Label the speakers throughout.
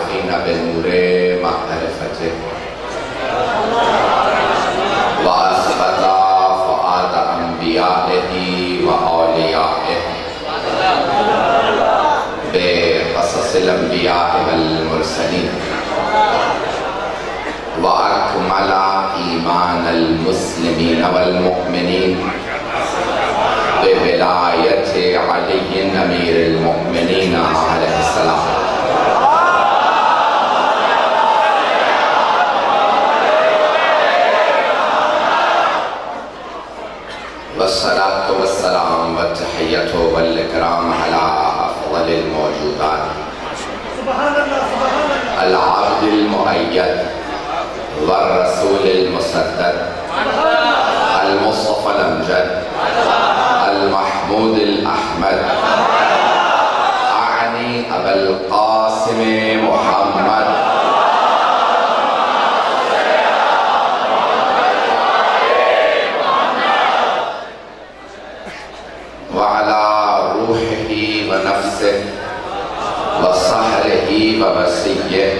Speaker 1: العارفین بنور معرفته وأثبت فؤاد أنبيائه وأوليائه بقصص الأنبياء والمرسلين وأكمل إيمان المسلمين والمؤمنين بولاية علي أمير المؤمنين عليه السلام والصلاة والسلام والتحية والإكرام على أفضل الموجودات العبد المؤيد والرسول المسدد المصطفى الأمجد المحمود الأحمد أعني أبا القاسم محمد وعلى روحه ونفسه وصهره ووصيه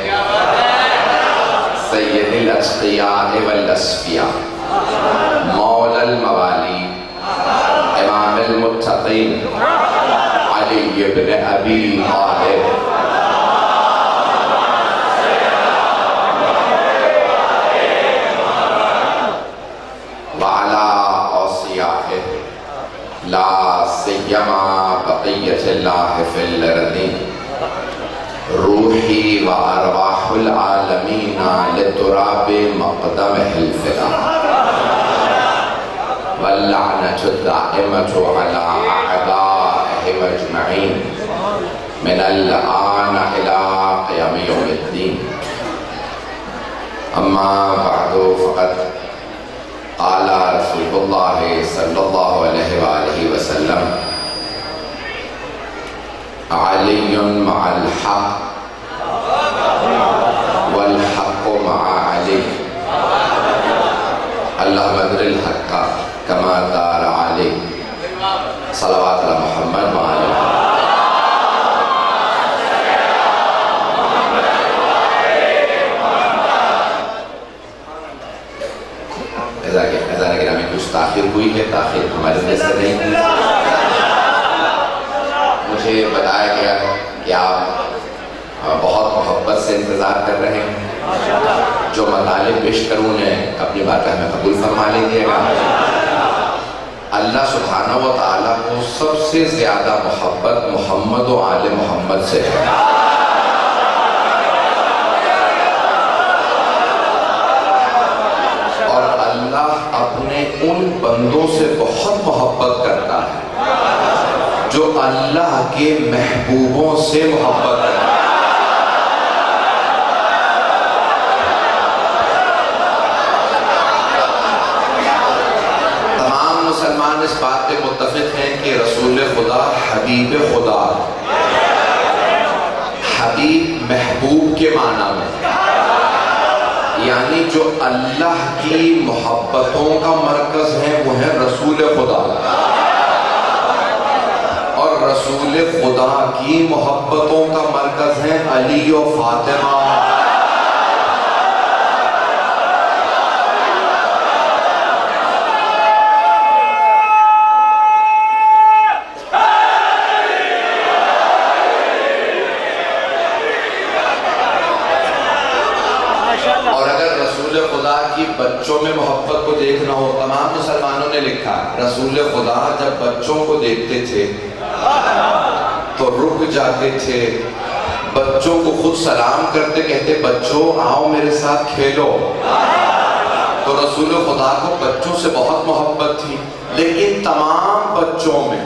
Speaker 1: سيد الأتقياء والأصفياء مولى الموالي امام المتقين علي بن ابي طالب وعلى اوصيائه لا سيما بقية الله في الأرضين روحي وأرواح العالمين لتراب مقدمه الفداء واللعنة الدائمة على أعدائهم أجمعين من الآن إلى قيام يوم الدين أما بعد فقد قال رسول الله صلى الله عليه وآله وسلم علي مع الحق والحق مع علي اللهم ادر الحق كما دار علي صلوات على محمد وعلى اذان گرامی کچھ تاخیر ہوئی ہے، تاخیر ہمارے دل سے نہیں، مجھے بتایا گیا کہ آپ بہت محبت سے انتظار کر رہے ہیں، جو مطالب پیش کروں انہیں اپنی بارگاہ میں قبول فرما لیجیے گا۔ اللہ سبحانہ و تعالیٰ کو سب سے زیادہ محبت محمد و آل محمد سے ہے، اور اللہ اپنے ان بندوں سے بہت محبت کرتا ہے جو اللہ کے محبوبوں سے محبت کرتا ہے۔ مسلمان اس بات پہ متفق ہیں کہ رسول خدا حبیب خدا، حبیب محبوب کے معنی میں، یعنی جو اللہ کی محبتوں کا مرکز ہے وہ ہے رسول خدا، اور رسول خدا کی محبتوں کا مرکز ہے علی و فاطمہ۔ بچوں میں محبت کو دیکھنا ہو، تمام مسلمانوں نے لکھا رسول خدا جب بچوں کو دیکھتے تھے تو رک جاتے تھے، بچوں کو خود سلام کرتے، کہتے بچوں آؤ میرے ساتھ کھیلو۔ تو رسول خدا کو بچوں سے بہت محبت تھی، لیکن تمام بچوں میں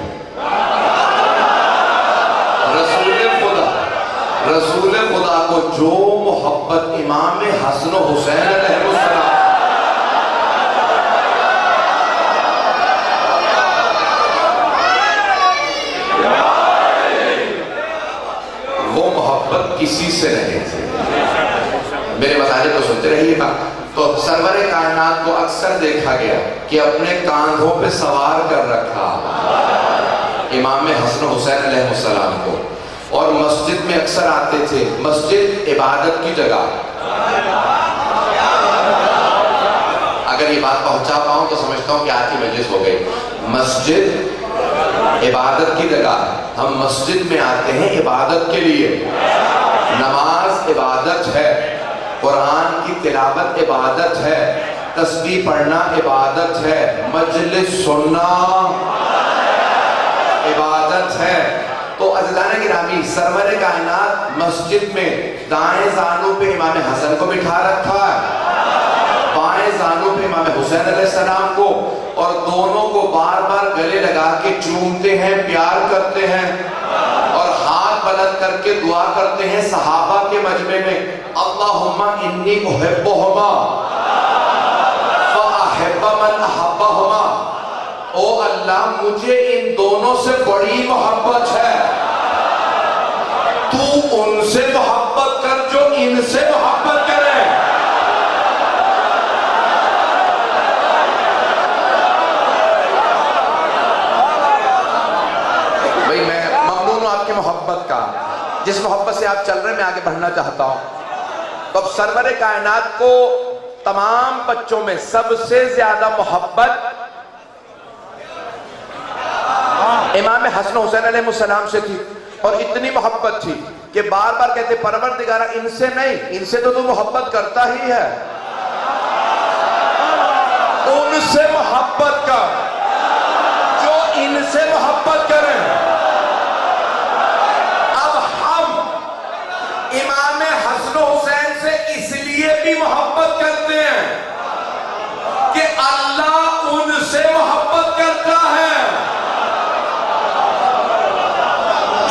Speaker 1: رسول خدا کو جو محبت امام حسن و حسین علیہ السلام، کسی سے نہیں تھے۔ میرے مطالب کو سنتے رہیے گا۔ تو سرور کائنات کو اکثر دیکھا گیا کہ اپنے کاندھوں پہ سوار کر رکھا امام حسن و حسین علیہ السلام کو، اور مسجد میں اکثر آتے تھے. مسجد عبادت کی جگہ. اگر یہ بات پہنچا پاؤں تو سمجھتا ہوں کہ آج کی مجلس ہو گئی. مسجد عبادت کی جگہ ہے. ہم مسجد میں آتے ہیں عبادت کے لیے. نماز عبادت ہے, قرآن کی تلاوت عبادت ہے, تسبیح پڑھنا عبادت ہے, مجلس سننا عبادت ہے. تو عزیزان گرامی, سرور کائنات مسجد میں دائیں زانوں پہ امام حسن کو بٹھا رکھا ہے, بائیں زانوں پہ امام حسین علیہ السلام کو, اور دونوں کو بار بار گلے لگا کے چومتے ہیں, پیار کرتے ہیں, اور ہاتھ بلند کر کے دعا کرتے ہیں صحابہ کے مجمع میں, اللہم انی احبہما فاحب من احبہما. او اللہ, مجھے ان دونوں سے بڑی محبت ہے, تو ان سے محبت کر جو ان سے محبت کرے. بھئی میں ممنون ہوں آپ کی محبت کا, جس محبت سے آپ چل رہے ہیں میں آگے بڑھنا چاہتا ہوں. تو اب سرور کائنات کو تمام بچوں میں سب سے زیادہ محبت امام حسن حسین علیہ السلام سے تھی, اور اتنی محبت تھی کہ بار بار کہتے پروردگارہ ان سے نہیں, ان سے تو محبت کرتا ہی ہے, ان سے محبت کر جو ان سے محبت کریں. اب ہم امام حسن حسین سے اس لیے بھی محبت کرتے ہیں کہ اللہ ان سے محبت کرتا ہے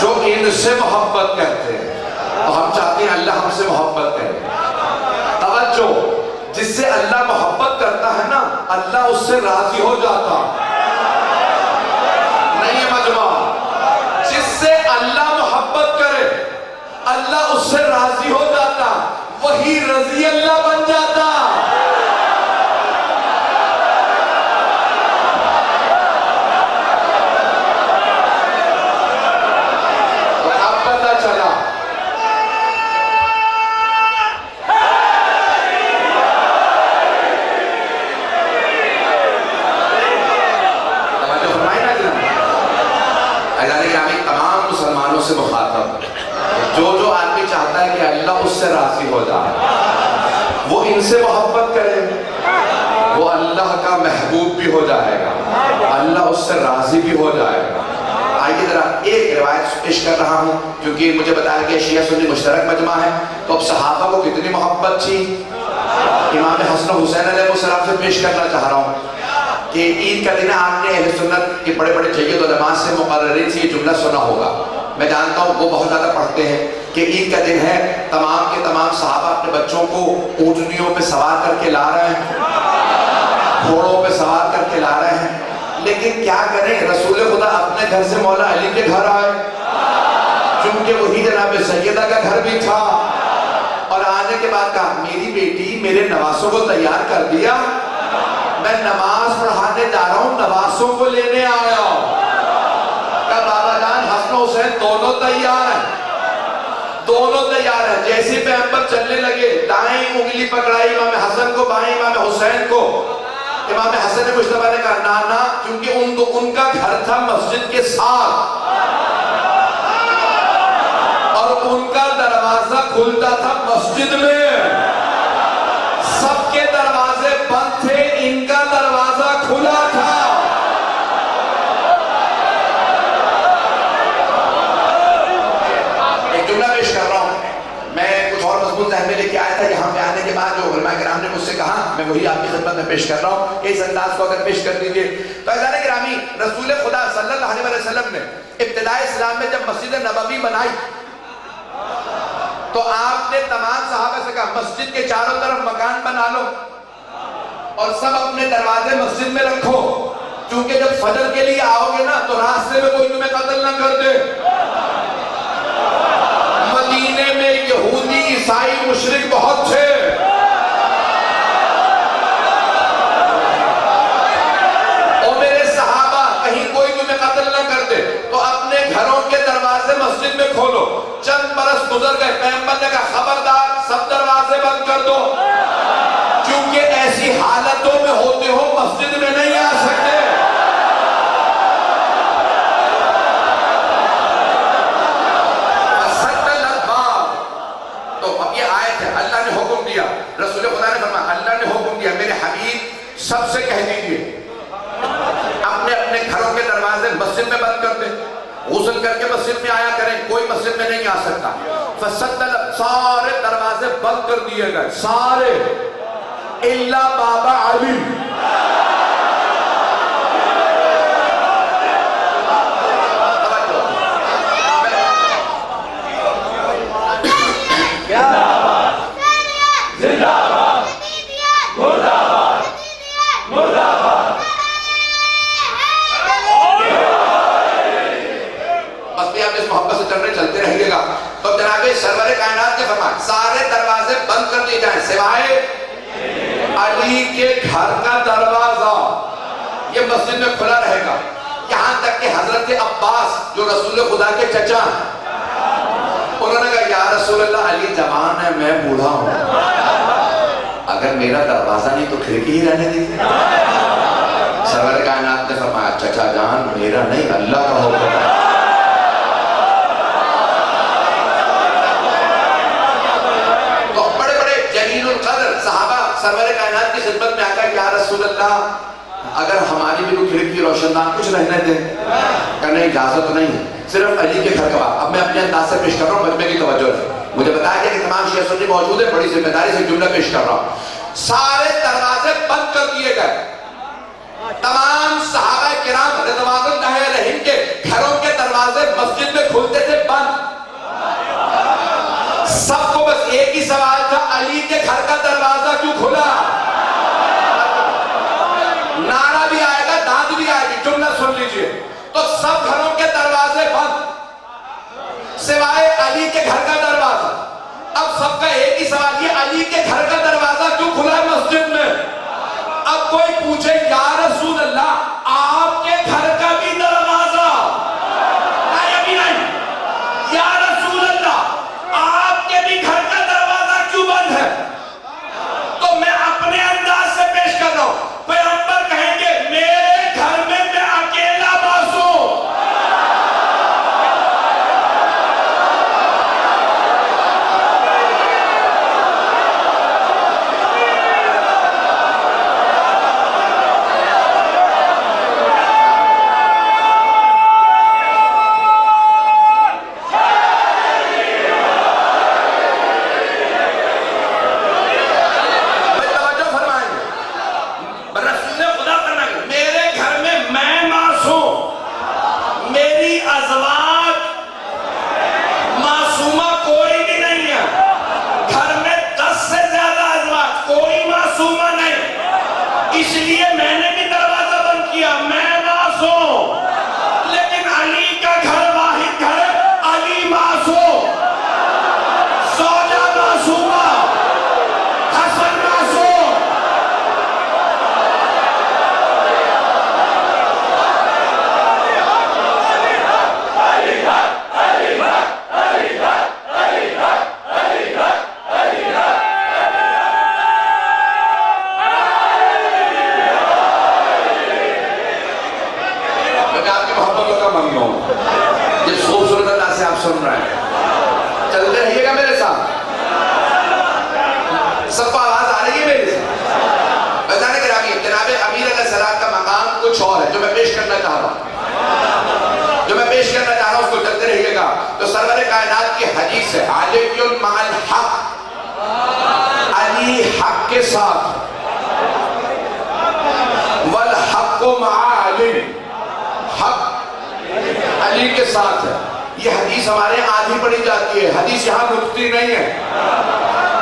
Speaker 1: جو ان سے محبت کرتے ہیں. تو ہم چاہتے ہیں اللہ ہم سے محبت کرے. توجہ, جس سے اللہ محبت کرتا ہے نا, اللہ اس سے راضی ہو جاتا. نہیں ہے مجمع, جس سے اللہ محبت کرے اللہ اس سے راضی ہو جاتا, وہی رضی اللہ بن جاتا. سے مخاطب, جو آدمی چاہتا ہے کہ اللہ اس سے راضی ہو جائے, وہ ان سے محبت کرے, وہ اللہ کا محبوب بھی ہو جائے گا, اللہ اس سے راضی بھی ہو جائے گا. آئیے ذرا ایک روایت پیش کر رہا ہوں کیونکہ مجھے بتایا کہ شیعہ سنی مشترک مجمع ہے. تو اب صحابہ کو کتنی محبت تھی, امام حسن حسین علیہ السلام سے پیش کرنا چاہ رہا ہوں کہ عید کا دن آپ نے اہل سنت کے بڑے بڑے جید علماء سے مقررین سے یہ جملہ سنا ہوگا. میں جانتا ہوں وہ بہت زیادہ پڑھتے ہیں کہ عید کا دن ہے, تمام کے تمام صحابہ اپنے بچوں کو اونٹنیوں پہ سوار کر کے لا رہے ہیں, گھوڑوں پہ سوار کر کے لا رہے ہیں. لیکن کیا کریں, رسول خدا اپنے گھر سے مولا علی کے گھر آئے, چونکہ وہی جناب سیدہ کا گھر بھی تھا, اور آنے کے بعد کہا میری بیٹی میرے نواسوں کو تیار کر دیا, میں نماز پڑھانے جا رہا ہوں, نواسوں کو لینے آیا ہوں. کہ بابا جان حسن حسین دونوں تیار ہیں, دونوں تیار ہیں. جیسے پیغمبر چلنے لگے, دائیں انگلی پکڑائی امام حسن کو, بائیں امام حسین کو. امام حسن مجتبیٰ نے کہا نانا, کیونکہ ان کا گھر تھا مسجد کے ساتھ اور ان کا دروازہ کھلتا تھا مسجد میں, سب کے دروازے بند تھے, ان کا دروازہ کھلا تھا. ایک جملہ پیش کر رہا ہوں, میں کچھ اور مضمون ذہن میں لے کے آیا تھا, یہاں پہ آنے کے بعد جو علماء کرام نے مجھ سے کہا میں وہی آپ کی خدمت میں پیش کر رہا ہوں کہ اس انداز کو اگر پیش کر دیجئے. تو عزیزان گرامی, رسول خدا صلی اللہ علیہ وسلم نے ابتداء اسلام میں جب مسجد نبوی بنائی تو آپ نے تمام صحابہ سے کہا مسجد کے چاروں طرف مکان بنا لو اور سب اپنے دروازے مسجد میں رکھو, کیونکہ جب فجر کے لیے آؤ گے نا تو راستے میں کوئی تمہیں قتل نہ کر دے. مدینے میں یہودی عیسائی مشرک بہت تھے, اور میرے صحابہ کہیں کوئی تمہیں قتل نہ کر دے تو اپنے گھروں کے دروازے مسجد میں کھولو. یہ آیت ہے، اللہ نے حکم دیا، رسول خدا نے فرمایا اللہ نے حکم دیا میرے حبیب سب سے کہہ دیجئے اپنے اپنے گھروں کے دروازے مسجد میں بند کر دیں، غسل کر کے مسجد میں آیا کریں، کوئی مسجد میں نہیں آ سکتا۔ سارے دروازے بند کر دیے گئے، سارے الا بابا علی۔ چلتے رہیے گا تو جناب سرور کائنات نے فرمایا سارے دروازے بند کر دیے جائیں سوائے علی کے گھر کا دروازہ، یہ مسجد میں کھلا رہے گا، یہاں تک کہ حضرت عباس جو رسول خدا کے چچا انہوں نے کہا یا رسول اللہ علی جوان ہے میں بوڑھا ہوں، اگر میرا دروازہ نہیں تو کھڑکی ہی رہنے دیجیے۔ سرور کائنات نے فرمایا چچا جان میرا نہیں اللہ کا حکم ہے۔ صحابہ سرور کائنات کی خدمت میں آکا یا رسول اللہ اگر ہماری بھی کوئی کھڑکی روشندان کچھ رہنے دیں، کہنے اجازت نہیں، صرف علی کے گھر کا بات۔ اب میں اپنے انداز سے پیش کر رہا ہوں، مجمع کی توجہ ہے، مجھے بتایا گیا کہ تمام شیعہ سنی موجود ہیں، بڑی ذمہ داری سے جملہ پیش کر رہا ہوں۔ سارے دروازے بند کر دیے گئے، تمام صحابہ کرام رضوان اللہ علیہم کے گھروں کے دروازے مسجد میں کھلتے تھے بند، سب کو بس ایک ہی سوال تھا علی کے گھر کا دروازہ کیوں کھلا؟ نعرہ بھی آئے گا داد بھی آئے گی، جملہ سن لیجئے، تو سب گھروں کے دروازے بند سوائے علی کے گھر کا دروازہ۔ اب سب کا ایک ہی سوال یہ علی کے گھر کا دروازہ کیوں کھلا ہے مسجد میں؟ اب کوئی پوچھے یا رسول اللہ آپ کے گھر کا بھی دروازہ نہیں، یا رسول اللہ آپ کے بھی گھر کا دروازہ کیوں بند ہے؟ تو میں اپنے انداز سے پیش کر رہا ہوں، پیغمبر کہیں گے میرے گھر میں اکیلا باسوں، اس لیے میں نے بھی دروازہ بند کیا، میں معصوم، لیکن علی کا گھر واحد گھر ہے، علی معصوم، زوجہ معصومہ، حسن معصوم۔ جس خوبصورت اللہ سے آپ سن رہے ہیں چلتے رہیے گا میرے ساتھ، سب کو آواز آ رہی ہے میرے ساتھ؟ بتانے کے رامی جناب امیر علیہ السلام کا مقام کچھ اور ہے جو میں پیش کرنا چاہ رہا ہوں، اس کو چلتے رہیے گا۔ تو سرور کائنات کی حدیث ہے علی مع الحق، علی حق کے ساتھ، والحق مع علی، حق علی کے ساتھ ہے۔ یہ حدیث ہمارے آدھی پڑھی جاتی ہے، حدیث یہاں رکتی نہیں ہے،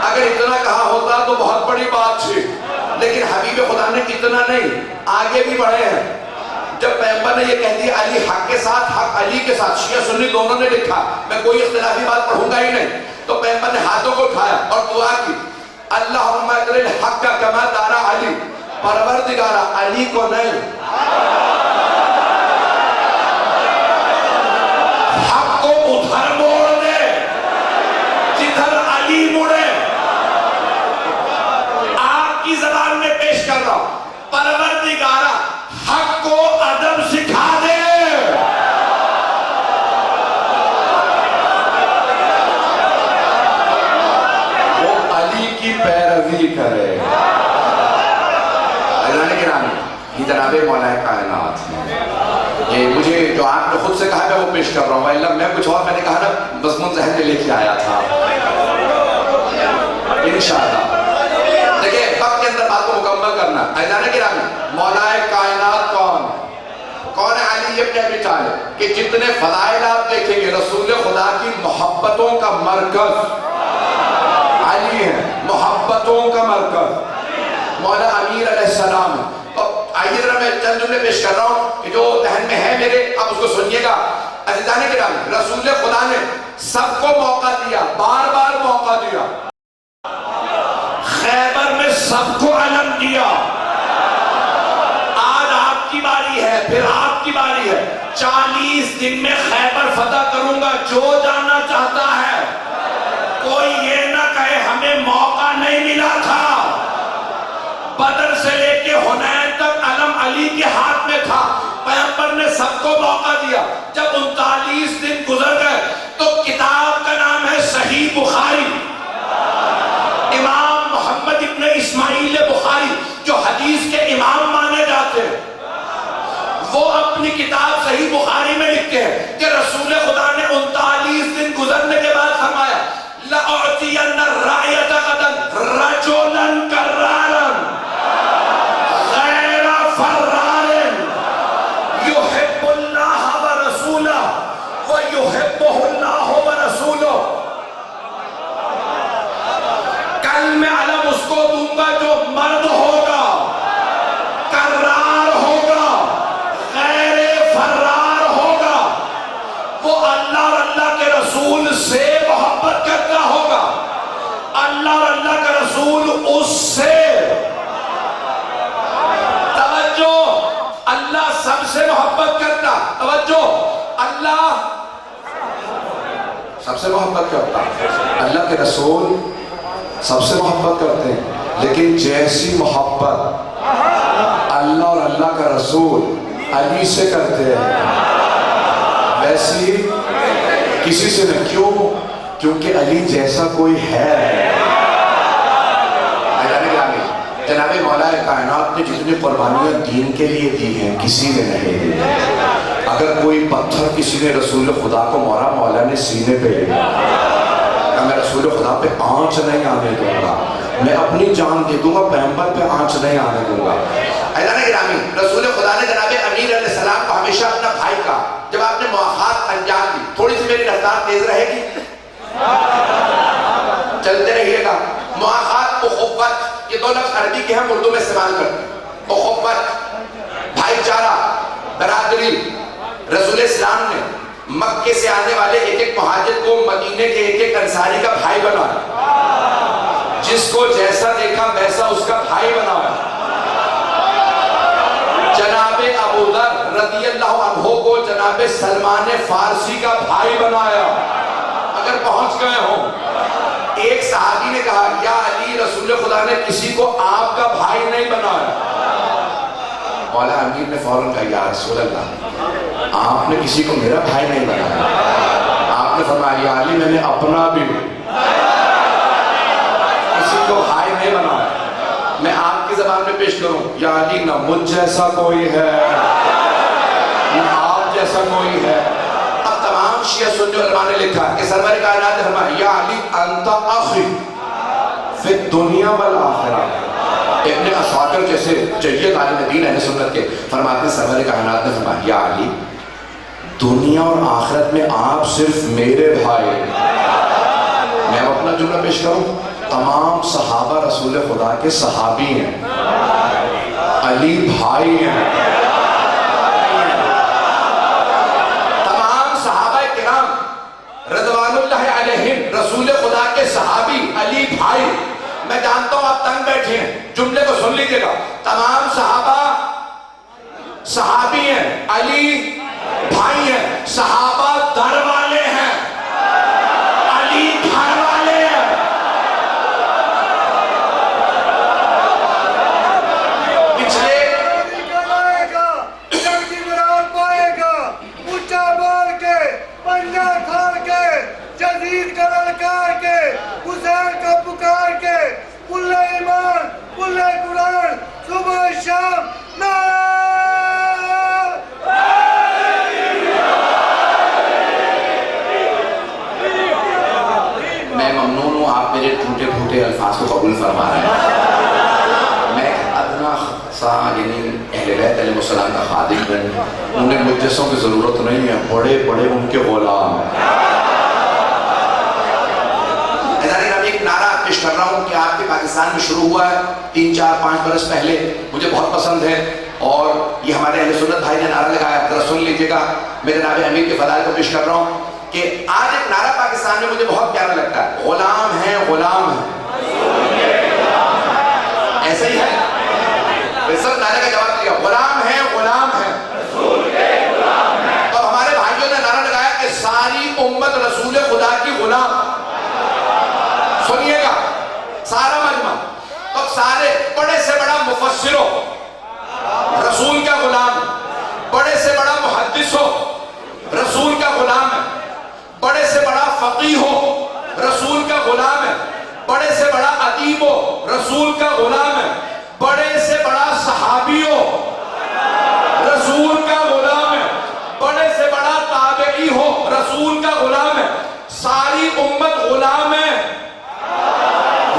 Speaker 1: اگر اتنا کہا ہوتا تو بہت بڑی بات تھی، لیکن حبیب خدا نے اتنا نہیں، آگے بھی بڑھے ہیں۔ جب پیغمبر نے یہ کہہ دیا علی حق کے ساتھ، حق علی کے ساتھ، شیعہ سنی دونوں نے لکھا، میں کوئی اختلافی بات پڑھوں گا ہی نہیں، تو پیغمبر نے ہاتھوں کو اٹھایا اور دعا کی اللہم اجعل الحق کما دارا علی، پروردگارہ علی کو نہیں، حق کو ادھر موڑ دے جدھر علی مڑے۔ آپ کی زبان میں پیش کر رہا ہوں، پروردگارہ حق کو ادب سکھا دے۔ ہی کرے. عزیزان گرامی، یہ جناب مولا کائنات ہے. یہ مجھے جو آپ نے خود سے کہا میں وہ پیش کر رہا ہوں، اللہ میں کچھ اور، میں نے کہا نا مضمون ذہن میں لے کے آیا تھا انشاءاللہ. دیکھیں وقت کے اندر بات کو مکمل کرنا. عزیزان گرامی، مولا کائنات کون؟ کون ہے؟ علی ابن ابی طالب. کہ جتنے فضائل آپ دیکھیں گے رسول خدا کی محبتوں کا مرکز علی ہے، محبتوں کا مرکز مولا امیر علیہ السلام ہے. آئیے ذرا میں چند جملے پیش کر رہا ہوں کہ جو ذہن میں ہے میرے، آپ اس کو سنیے گا. عزیزان کرام، رسول خدا نے سب کو موقع دیا، بار بار موقع دیا. خیبر میں سب کو علم دیا. آج آپ کی باری ہے، پھر آپ کی باری ہے. 40 دن میں خیبر فتح کروں گا. جو جانا چاہتا ہے کوئی یہ نہ کہے ہمیں موقع نہیں ملا تھا. بدر سے لے کے حنین تک علم علی کے ہاتھ میں تھا. پیغمبر نے سب کو موقع دیا. جب 39 دن گزر گئے تو کتاب کا نام ہے صحیح بخاری. امام محمد ابن اسماعیل بخاری جو حدیث کے امام مانے جاتے ہیں، وہ اپنی کتاب صحیح بخاری میں لکھتے ہیں کہ رسول خدا نے 39 دن گزرنے کے بعد فرمایا لَأُعْتِيَنَّ الرَّائِيَةَ غَدًا رَجُلًا كَرَّارًا غَيْرَ فَرَّارٍ يُحِبُّ اللَّهَ وَرَسُولَهُ وَيُحِبُّهُ اللَّهُ وَرَسُولُهُ. کل میں علم اس کو دوں گا جو مرد ہوگا، کرار ہوگا، غیر فرار ہوگا. وہ اللہ اور اللہ کے رسول سے محبت کرتا ہوگا، اللہ اور اللہ کا رسول اس سے. توجہ، اللہ سب سے محبت کرتا. توجہ، اللہ سب سے محبت کرتا، اللہ کے رسول سب سے محبت کرتے ہیں. لیکن جیسی محبت اللہ اور اللہ کا رسول علی سے کرتے ہیں ویسی کسی سے نہ. کیوں؟ کیونکہ علی جیسا کوئی ہے. جناب مولا کائنات نے جتنی قربانیاں دین کے لیے دی ہیں کسی نے نہیں دی. اگر کوئی پتھر کسی نے رسول خدا کو مارا، مولا نے سینے پہ لے لیا. میں رسول خدا پہ آنچ نہیں آنے دوں گا، میں اپنی جان دے دوں گا، پیغمبر پہ آنچ نہیں آنے دوں گا. عزیزان گرامی، رسول خدا نے جناب امیر علیہ السلام کو ہمیشہ اپنا بھائی کہا. جب آپ نے مواخات انجام دی، تھوڑی سی میری رفتار تیز رہے گی، چلتے رہیے گا. مواخات، اخوت، یہ دو لفظ عربی کے ہم اردو میں استعمال کرتے ہیں. اخوت، بھائی چارہ، برادری. رسول اسلام نے مکے سے آنے والے ایک ایک مہاجر کو مدینے کے ایک ایک انصاری کا بھائی بنایا. جس کو جیسا دیکھا ویسا اس کا بھائی بنایا. جناب ابو ذر رضی اللہ عنہ کو جناب سلمان فارسی کا بھائی بنایا. اگر پہنچ گئے ہوں، ایک صحابی نے کہا یا علی، رسول خدا نے کسی کو آپ کا بھائی نہیں بنایا. مولا امیر نے فوراً کہا یا رسول اللہ، آپ نے کسی کو میرا بھائی نہیں بنایا. آپ نے فرمایا یا علی، میں نے اپنا بھی کسی کو بھائی نہیں بنایا. میں آپ کی زبان میں پیش کروں، یا علی نہ مجھ جیسا کوئی ہے نہ آپ جیسا کوئی ہے. اب تمام شیعہ سنی علماء نے لکھا کہ سرور کائنات نے فرمایا یا علی انت اخی فی الدنیا والآخرہ. ابن اساکر جیسے جید عالم دین اہل سنت کے فرماتے ہیں سرور کائنات نے فرمایا یا علی، دنیا اور آخرت میں آپ صرف میرے بھائی. میں اب اپنا جملہ پیش کروں. تمام صحابہ رسول خدا کے صحابی ہیں، علی بھائی ہیں. تمام صحابہ کرام رضوان اللہ علیہم رسول خدا کے صحابی، علی بھائی. میں جانتا ہوں آپ تنگ بیٹھے ہیں، جملے کو سن لیجئے گا. تمام صحابہ صحابی ہیں، علی بھائی ہیں. صحابہ در والے ہیں، علی گھر والے ہیں. پچھلے
Speaker 2: پنجہ کھار کے جزید کا للکار کے حسین کا پکار کے کل
Speaker 1: الفاظ کو قبول فرما رہے ہیں. میں ادنا سا یعنی اہل بیت علیہ السلام کا خادم بن، انہیں مجسوں کی ضرورت نہیں ہے، بڑے بڑے ان کے غلام ہیں. ایک نعرہ پیش کر رہا ہوں کہ آپ کے پاکستان میں شروع ہوا ہے 3 4 5 برس پہلے، مجھے بہت پسند ہے اور یہ ہمارے اہل سنت بھائی نے نعرہ لگایا، ذرا سن لیجئے گا. میں جناب امیر کے فضائل کو پیش کر رہا ہوں کہ آج ایک نعرہ پاکستان میں مجھے بہت پیارا لگتا ہے، غلام ہیں غلام ہیں. ایسا ہی ہے، سب نعرے کا جواب دیا، غلام ہیں غلام ہیں. تو ہمارے بھائیوں نے نعرہ لگایا کہ ساری امت رسول خدا کی غلام. سنیے گا سارا مجمع، تو سارے بڑے سے بڑا مفسر ہو رسول کا غلام، بڑے سے بڑا محدث ہو رسول کا غلام ہے، بڑے سے بڑا فقیہ ہو رسول کا غلام ہے، بڑے سے بڑا ادیب ہو رسول کا غلام ہے، بڑے سے بڑا صحابی ہو رسول کا غلام ہے، بڑے سے بڑا تابعی ہو رسول کا غلام ہے. ساری امت غلام ہے،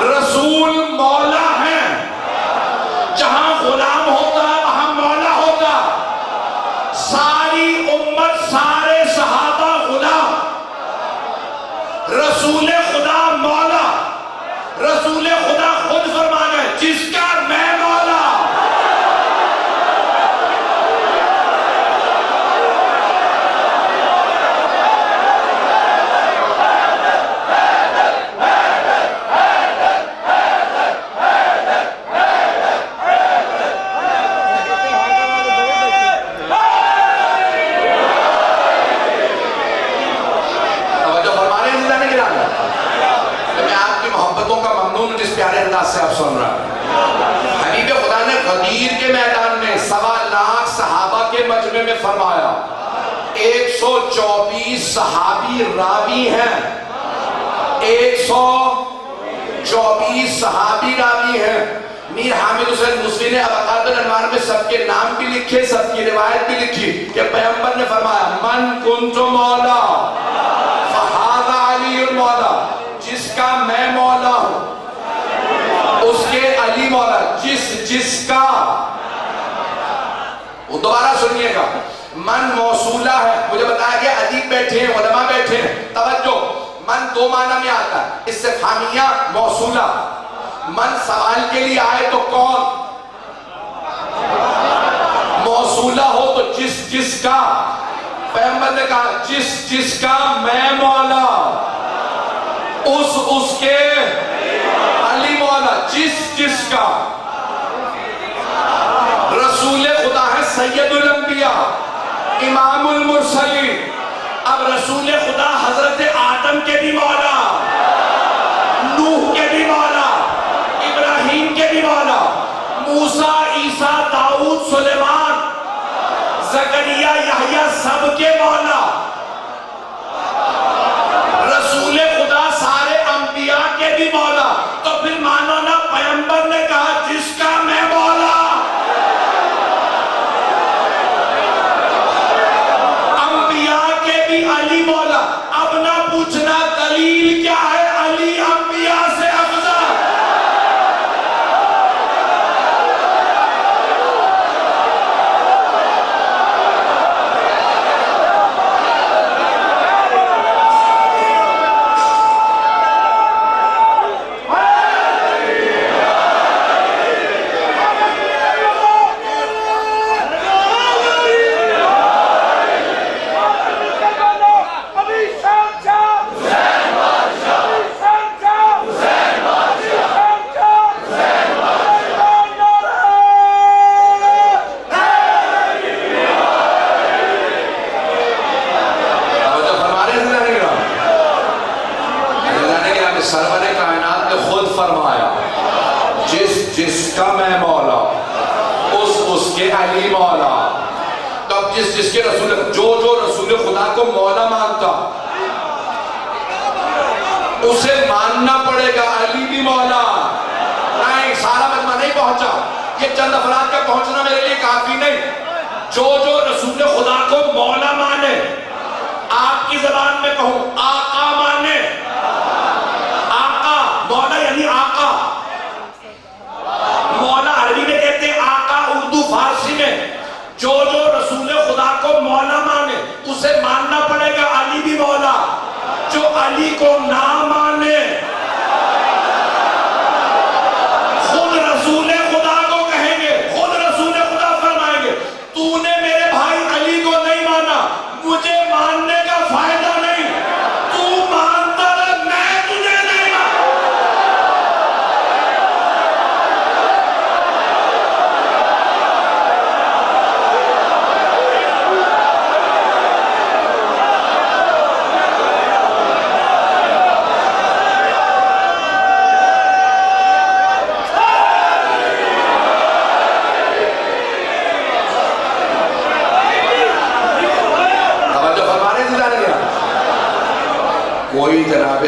Speaker 1: رسول مولا ہے. جہاں غلام ہوتا وہاں مولا ہوتا. ساری امت سارے صحابہ غلام، رسول خدا مولا. رسول خدا خود فرما گئے جس کا میں مولا. پیارے انداز سے آپ سن رہا ہیں، حبیب خدا نے غدیر کے میدان میں 1.25 لاکھ صحابہ کے مجمع میں فرمایا 124 صحابی راوی ہیں، 124 صحابی راوی ہیں. میر حامد حسین موسوی نے ابقات الانوار میں سب کے نام بھی لکھے، سب کی روایت بھی لکھی کہ پیغمبر نے فرمایا من کنت مولا فہذا علی المولا. جس کا میں مولا ہوں اس کے علی مولا. جس کا، وہ دوبارہ سنیے گا، من موصولہ ہے. مجھے بتایا گیا ادیب بیٹھے ہیں، علماء بیٹھے ہیں، توجہ. من 2 معنی میں آتا ہے، استفہامیہ موصولہ. من سوال کے لیے آئے تو کون، موصولہ ہو تو جس کا. پیغمبر نے کہا جس کا میں مولا اس کے علی مولا. جس کا رسول خدا ہے سید الانبیاء امام المرسلین. اب رسول خدا حضرت آدم کے بھی مولا، نوح کے بھی مولا، ابراہیم کے بھی مولا، موسیٰ، عیسیٰ، داؤد، سلیمان، زکریا، یحییٰ، سب کے مولا. رسول خدا سارے انبیاء کے بھی مولا. تو پھر مانو نا پیغمبر نے کہا جس کا میں مولا، انبیاء کے بھی علی مولا. اب نہ پوچھنا دلیل کیا ہے، علی انبیاء سے افضل. کا میں مولا اس کے علی مولا. تو اب جس کے رسول جو رسول خدا کو مولا مانتا اسے ماننا پڑے گا علی بھی مولا. نہیں سارا مجمع نہیں پہنچا، یہ چند افراد کا پہنچنا میرے لیے کافی نہیں. جو رسول خدا کو مولا مانے، آپ کی زبان میں کہوں آقا مانے، آقا مولا یعنی آقا،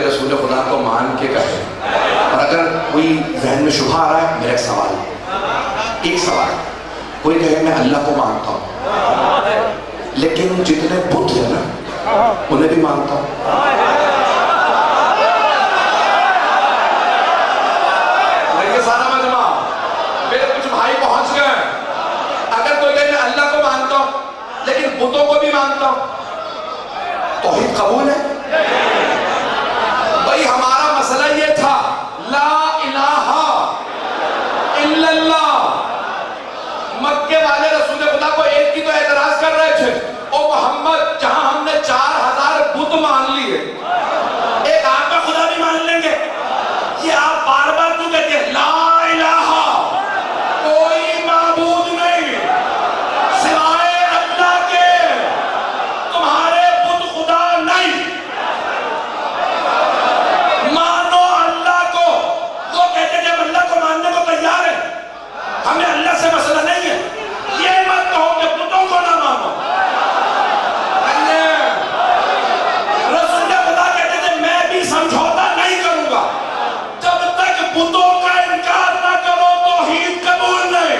Speaker 1: رسول خدا کو مان کے کہے. اور اگر کوئی ذہن میں شبہ آ رہا ہے، میرا ایک سوال، کوئی کہے میں اللہ کو مانتا ہوں لیکن جتنے بت ہیں نا انہیں بھی مانتا ہوں. یہ سارا مجمع میرے کچھ بھائی پہنچ گئے. اگر کوئی کہے میں اللہ کو مانتا ہوں لیکن بتوں کو بھی مانتا ہوں، توحید قبول ہے؟ بھائی ہمارا مسئلہ یہ تھا لا الہ الا اللہ. مکے والے رسول خدا کو ایک کی تو اعتراض کر رہے تھے، او محمد جہاں ہم نے 4000 بت مان لیے، ایک آپ کا خدا بھی مان لیں گے. یہ آپ بار بار کیوں کہتے ہیں لا الہ، کوئی معبود نہیں سوائے اللہ کے، تمہارے بت خدا نہیں، مانو اللہ کو. وہ کہتے جب اللہ کو ماننے کو تیار ہے، ہمیں اللہ سے مسئلہ نہیں ہے، یہ مت کہو کہ بتوں کو نہ مانو. رسول خدا کہتے تھے میں بھی سمجھوتا نہیں کروں گا جب تک بتوں کا انکار نہ کرو توحید قبول نہیں.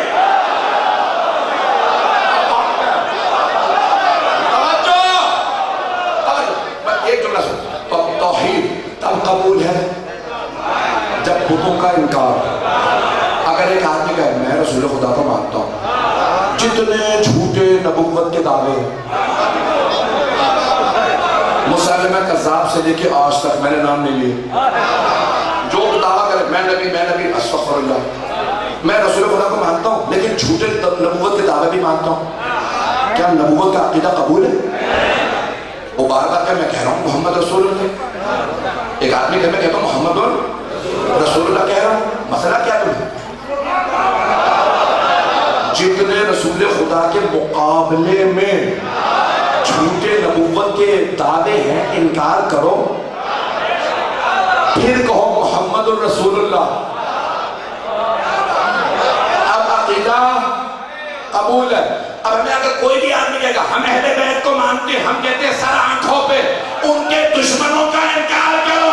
Speaker 1: ایک جملہ سن، توحید تب قبول ہے جب بتوں کا انکار. اگر ایک آدمی کہے میں رسول خدا کو مانتا ہوں، جتنے جھوٹے نبوت کے دعوے مسلمہ کذاب سے لے کے آج تک میں نے نام نہیں لیے، جو دعویٰ کرے میں نبی استغفر اللہ، میں رسول خدا کو مانتا ہوں لیکن جھوٹے نبوت کے دعوے بھی مانتا ہوں، کیا نبوت کا عقیدہ قبول ہے؟ وہ بار بار کہ میں کہہ رہا ہوں محمد رسول اللہ. ایک آدمی کہ میں کہتا ہوں محمد رسول اللہ کہہ رہا ہوں، مسئلہ کیا تمہیں؟ جتنے رسول خدا کے مقابلے میں جھوٹے نبوت کے دعوے ہیں انکار کرو، پھر کہو محمد الرسول اللہ. اب عقیدہ قبول ہے. اب ہمیں اگر کوئی بھی آدمی کہے گا ہم اہل بیت کو مانتے ہیں، ہم کہتے ہیں سر آنکھوں پہ ان کے دشمنوں کا انکار کرو.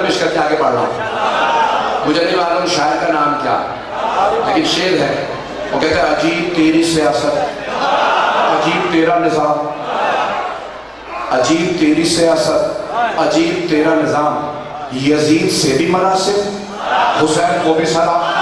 Speaker 1: پیش کر کے آگے پڑھ رہا ہوں. مجھے نہیں معلوم شاعر کا نام کیا، لیکن شعر ہے. وہ کہتا ہے عجیب تیری سیاست، عجیب تیرا نظام، عجیب تیری سیاست، عجیب تیرا نظام، یزید سے بھی مناسب حسین کو بھی سلام.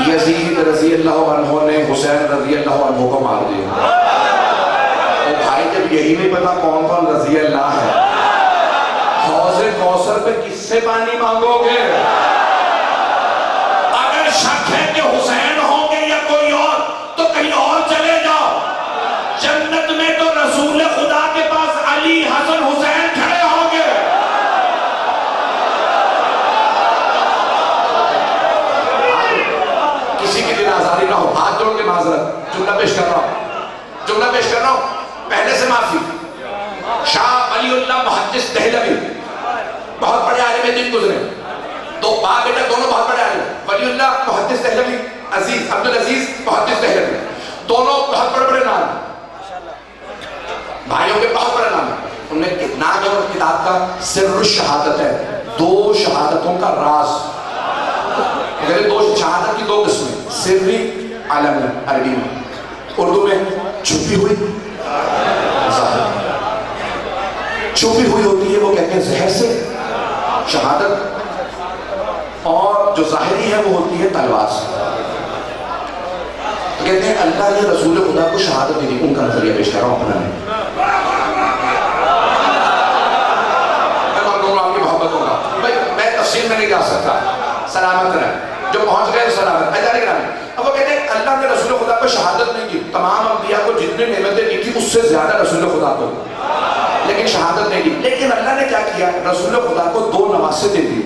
Speaker 1: یزید رضی اللہ عنہ نے حسین رضی اللہ عنہ کو مار دیا. اور بھائی جب یہی نہیں پتا کون کون رضی اللہ ہے، حوض کوثر پہ کس سے پانی مانگو گے؟ اگر شک ہے کہ حسین ہوں گے یا کوئی اور تو کہیں اور چلے جاؤ. جنت میں تو رسول خدا کے پاس علی حسن حسین کھڑے ہوں گے. کسی کی دل آزاری نہ ہو، ہاتھ جوڑ کے معذرت، جملہ پیش کر رہا ہوں پہلے سے معافی. شاہ ولی اللہ محدث دہلوی بہت بڑے عالم دین گزرے، دو باپ بیٹا دونوں بہت بڑے عالم. ولی اللہ محدث دہلوی، عزیز عبدالعزیز محدث دہلوی، دونوں بہت بڑے بڑے نام، بھائیوں کے بہت بڑے نام ہیں. ان نے نام جو کتاب کا سر الشہادت ہے، دو شہادتوں کا راز. دو شہادت کی دو قسمیں، سری عالم عربی میں، اردو میں چھپی ہوئی ظاہر. چھپی ہوئی ہوتی ہے وہ کہتے ہیں زہر سے شہادت، اور جو ظاہری ہے وہ ہوتی ہے تلوار سے. تو کہتے ہیں اللہ نے رسول خدا کو شہادت دی. ان کا نظریہ پیش کر رہا ہوں اپنا. مسجد میں نہیں جا سکتا، سلامت رہے، جو پہنچ گئے سلامت. اب وہ کہتے ہیں اللہ نے رسول خدا کو شہادت نہیں دی، تمام انبیاء کو جتنی نعمتیں دی تھی اس سے زیادہ رسول خدا کو، لیکن شہادت نہیں دی. لیکن اللہ نے کیا کیا؟ رسول خدا کو 2 نواسے دے دی،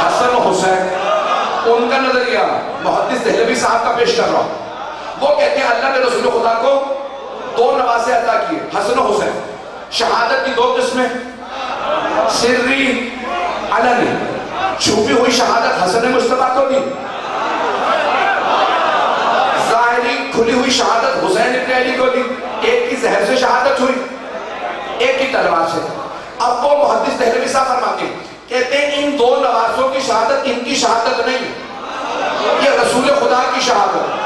Speaker 1: حسن و حسین. ان کا نظریہ محدث دہلوی صاحب کا پیش کر رہا ہوں. وہ کہتے ہیں اللہ نے رسول خدا کو 2 نواسے عطا کیے، حسن و حسین. شہادت کی 2 قسمیں، سری علنی. چھپی ہوئی شہادت حسن مصطفیٰ کو دی، ظاہری کھلی ہوئی شہادت حسین ابن علی کو دی. ایک کی زہر سے شہادت ہوئی، ایک کی تلوار سے. اب وہ محدث دہلوی صاحب فرماتے ہیں، کہتے ہیں ان 2 نواسوں کی شہادت ان کی شہادت نہیں، یہ رسول خدا کی شہادت.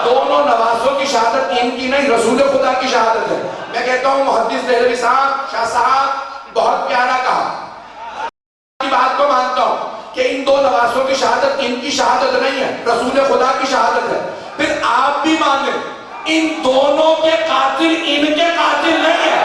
Speaker 1: دونوں نواسوں کی شہادت ان کی نہیں، رسول خدا کی شہادت ہے. میں کہتا ہوں محدث دہلوی صاحب، شاہ صاحب بہت پیارا کہا، بات کو مانتا ہوں کہ ان 2 نواسوں کی شہادت ان کی شہادت نہیں ہے، رسول خدا کی شہادت ہے. پھر آپ بھی مانیں ان دونوں کے قاتل ان کے قاتل نہیں ہے.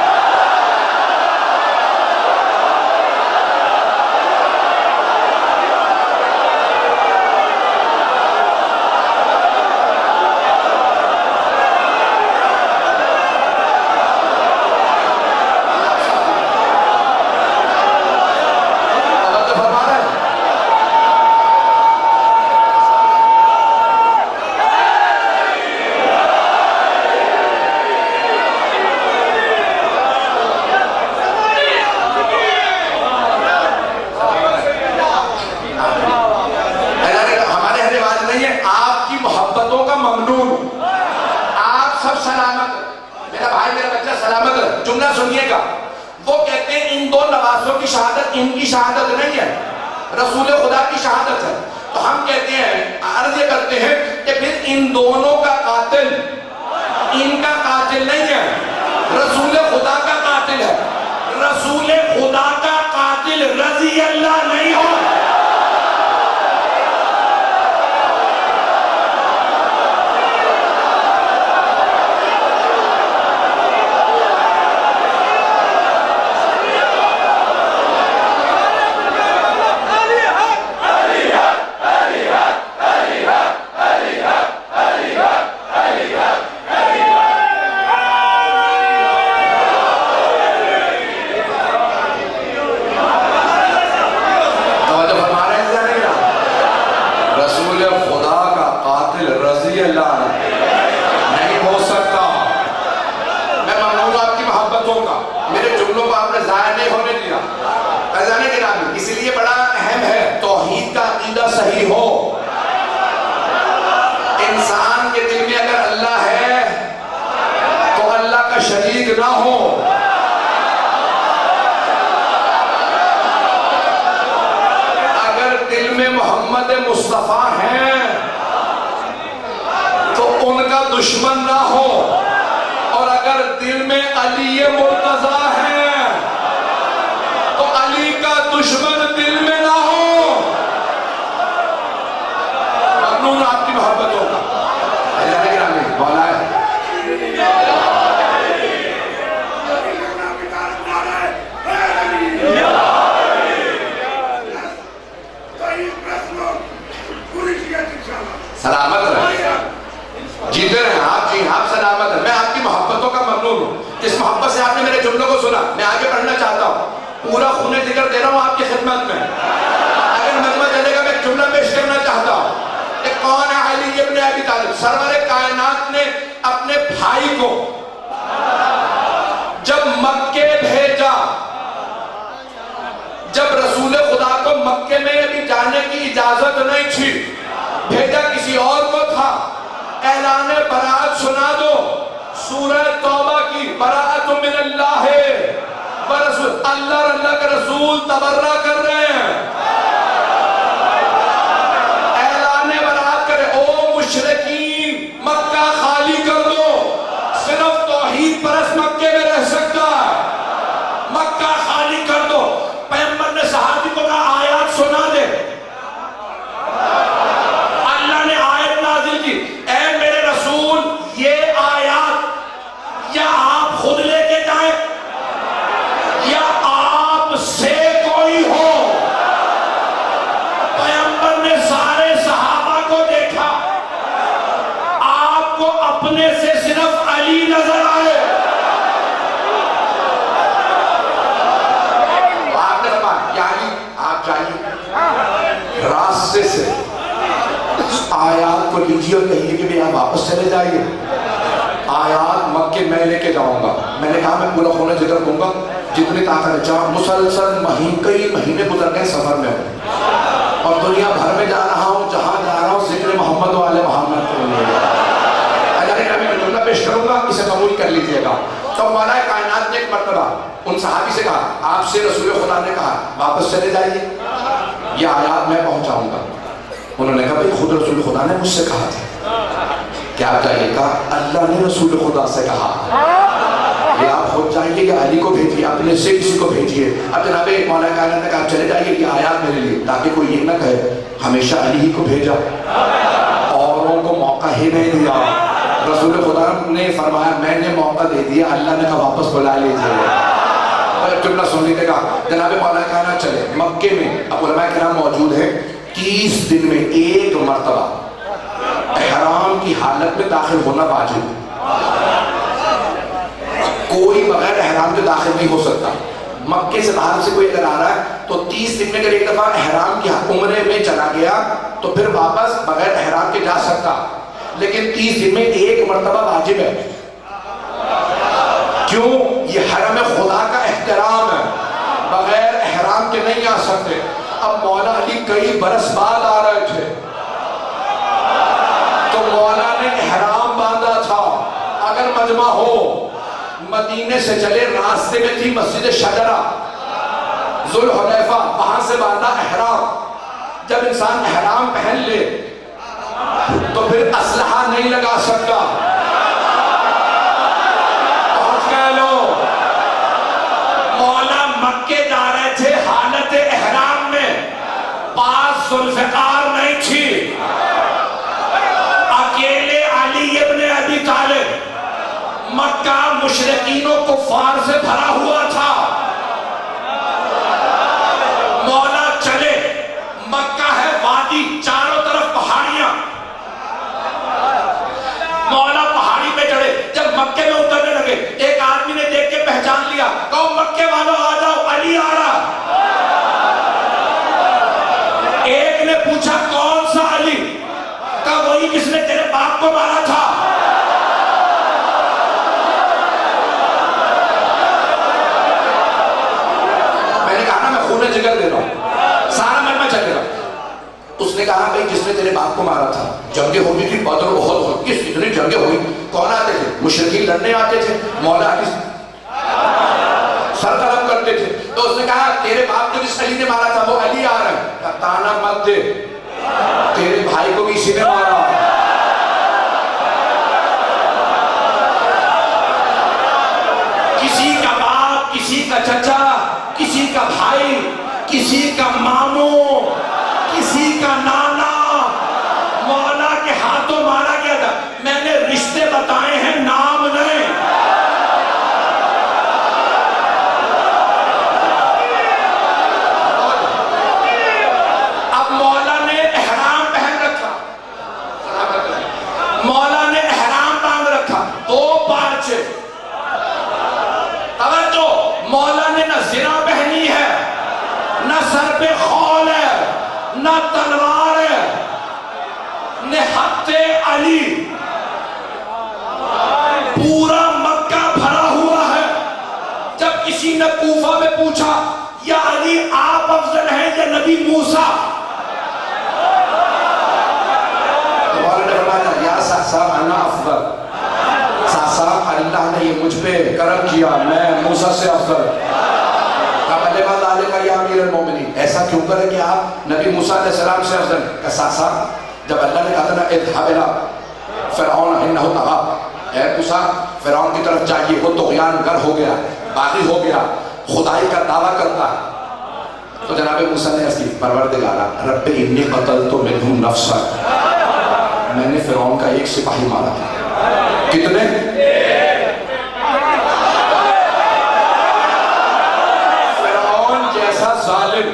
Speaker 1: جملہ سنیے گا. وہ کہتے ہیں ان 2 نواسوں کی شہادت ان کی شہادت نہیں ہے، رسول خدا کی شہادت ہے. تو ہم کہتے ہیں، عرض یہ کرتے ہیں کہ پھر ان دونوں کا قاتل ان کا قاتل نہیں ہے، رسول خدا کا قاتل ہے. رسول خدا کا قاتل رضی اللہ نہیں ہو. اس لیے بڑا اہم ہے توحید کا عقیدہ صحیح ہو. انسان کے دل میں اگر اللہ ہے تو اللہ کا شریک نہ ہو. اگر دل میں محمد مصطفیٰ ہیں تو ان کا دشمن نہ ہو، اور اگر دل میں علی مرتضیٰ ہے تو علی کا دشمن دل میں نہ ہو. ممنون آپ کی محبتوں کا. مولا ہے سلامت رہے، جیتے رہے آپ. جی آپ سلامت ہیں. میں آپ کی محبتوں کا ممنون ہوں. جس محبت سے آپ نے میرے جملوں کو سنا، میں آگے پڑھنا چاہتا ہوں. پورا خون جگر دے رہا ہوں آپ کی خدمت میں. اگر مجمع چلے گا میں ایک جملہ پیش کرنا چاہتا ہوں. ایک کون ہے؟ علی ابن ابی طالب. سرور کائنات نے اپنے بھائی کو جب مکے بھیجا، جب رسول خدا کو مکے میں ابھی جانے کی اجازت نہیں تھی، بھیجا کسی اور کو تھا. اعلان برات سنا دو، سورہ توبہ کی براءۃ من اللہ ورسول. اللہ اور اللہ کے رسول تبرہ کر رہے ہیں. اعلان برات کرے، او مشرکین مکہ خالی کر دو. صرف توحید پرست مکے میں رہ سکتا ہے. مکہ خالی کر دو. پیغمبر نے صحابی کو کہا آیات سنا دے. اللہ نے آیت نازل کی، اے میرے رسول یہ آیات یا آپ خود لے کے جائیں یا آپ سے کوئی ہو اپنے سے صرف علی نظر آئے. آپ نے فرمایا کہ علی آپ جائیے راستے سے آیات کو لیجیے اور کہیے کہ آپ واپس چلے جائیے. آیات مکے میں لے کے جاؤں گا. میں نے کہا میں پورا خونہ ذکر دوں گا جتنی طاقت جہاں مسلسل کئی مہینے گزر گئے سفر میں ہوں اور دنیا بھر میں جا رہا ہوں, جہاں جا رہا ہوں ذکر محمد والے محمد کو لے گا. اللہ نے میں جملہ پیش کروں گا, اسے قبول کر لیجئے گا. تو مولا کائنات نے ایک مرتبہ ان صحابی سے کہا, آپ سے رسول خدا نے کہا واپس چلے جائیے, یہ آیات میں پہنچاؤں گا. انہوں نے کہا بھئی خود رسول خدا نے مجھ سے کہا تھا کہ آپ جائیے. کہا اللہ نے رسول خدا سے کہا کہ آپ خود جائیے یا علی کو بھیجیے, اپنے سے کسی کو بھیجیے. اب جناب مولا کائنات نے کہا آپ چلے جائیے, یہ آیات میرے لیے, تاکہ کوئی یہ نہ کہے ہمیشہ علی ہی کو بھیجا, اوروں کو موقع ہی نہیں دیا. رسول خدا نے فرمایا میں نے موقع دے دیا, اللہ نے کہا واپس بلا لیجیے. جملہ سن لیجیے گا. جناب مولا کائنات چلے مکے میں. اب علماء کرام موجود ہیں, 30 دن میں ایک مرتبہ احرام کی حالت میں داخل ہونا واجب. کوئی بغیر احرام کے داخل نہیں ہو سکتا. مکے سے باہر سے کوئی اگر آ رہا ہے تو 30 دن میں اگر ایک دفعہ احرام کی عمرے میں چلا گیا تو پھر واپس بغیر احرام کے جا سکتا, لیکن 30 دن میں ایک مرتبہ واجب ہے. کیوں؟ یہ حرم خدا کا احترام ہے, بغیر احرام کے نہیں آ سکتے. اب مولا علی کئی برس بعد آ رہے تھے تو مولا نے احرام باندھا تھا. اگر مجمع ہو مدینے سے چلے, راستے میں تھی مسجد شجرہ ذوالحلیفہ, وہاں سے باندھا احرام. جب انسان احرام پہن لے تو پھر اسلحہ نہیں لگا سکتا. پہنچ گئے لوگ. مولا مکے جا رہے تھے حالت احرام میں, پاس ذوالفقار نہیں تھی, اکیلے علی ابن ابی طالب. مکہ مشرکین و کفار سے بھرا ہوا تھا. مولا چلے, مکہ ہے وادی, چاروں طرف پہاڑیاں. مولا پہاڑی پہ چڑھے, جب مکے میں اترنے لگے ایک آدمی نے دیکھ کے پہچان لیا, کہو مکے والوں آ جاؤ, علی آ رہا. ایک نے پوچھا کون سا علی؟ کہا وہی کس نے تیرے باپ کو مارا تھا. جگر دے رہا ہوں, سارا مرمہ چلے گا. اس نے کہا بھئی جس نے تیرے باپ کو مارا تھا, جنگیں ہوئی تھی بدر و احد ہوئی, کس اتنی جنگیں ہوئی, کون آتے تھے؟ مشرکین لڑنے آتے تھے, مولا علی سر طلب کرتے تھے. تو اس نے کہا تیرے باپ کو جس علی نے مارا تھا وہ علی آ رہا ہے. تانا مت دے, تیرے بھائی کو بھی اسی نے مارا. کسی کا باپ, کسی کا چچا, کسی کا بھائی, کسی کا ماموں, کسی کا نانا مولا کے ہاتھوں مارا گیا تھا. میں نے رشتے بتائے ہیں, نام نہیں. اب مولا نے احرام پہن رکھا, مولا نے احرام باندھ رکھا, 2 پارچے. توجہ, مولا نے نہ زنا پہنی ہے, نہ سر پہ خول ہے, نہ تلوار ہے, نہت علی. پورا مکہ بھرا ہوا ہے. جب کسی نے کوفہ میں پوچھا یا علی آپ افضل ہیں یا نبی موسیٰ, مولا نے فرمایا یا صاحب انا افضل. صاحب اللہ نے یہ مجھ پہ کرم کیا, میں موسیٰ سے افضل. یا امیر المومنین, ایسا کیوں کرے کہ آپ نبی موسیٰ علیہ السلام سے افضل. کہ صاحب جب اللہ نے کہا تھا نا اذهب الى فرعون انه طغى, اے موسیٰ فرعون کی طرف جائیے, وہ طغیان گر ہو گیا, باغی ہو گیا, خدائی کا دعویٰ کرتا ہے. تو جناب موسیٰ نے عرض کی پروردگارا رب انی قتلت منهم نفسا, میں نے فرعون کا ایک سپاہی مارا. کتنے؟ ظالم.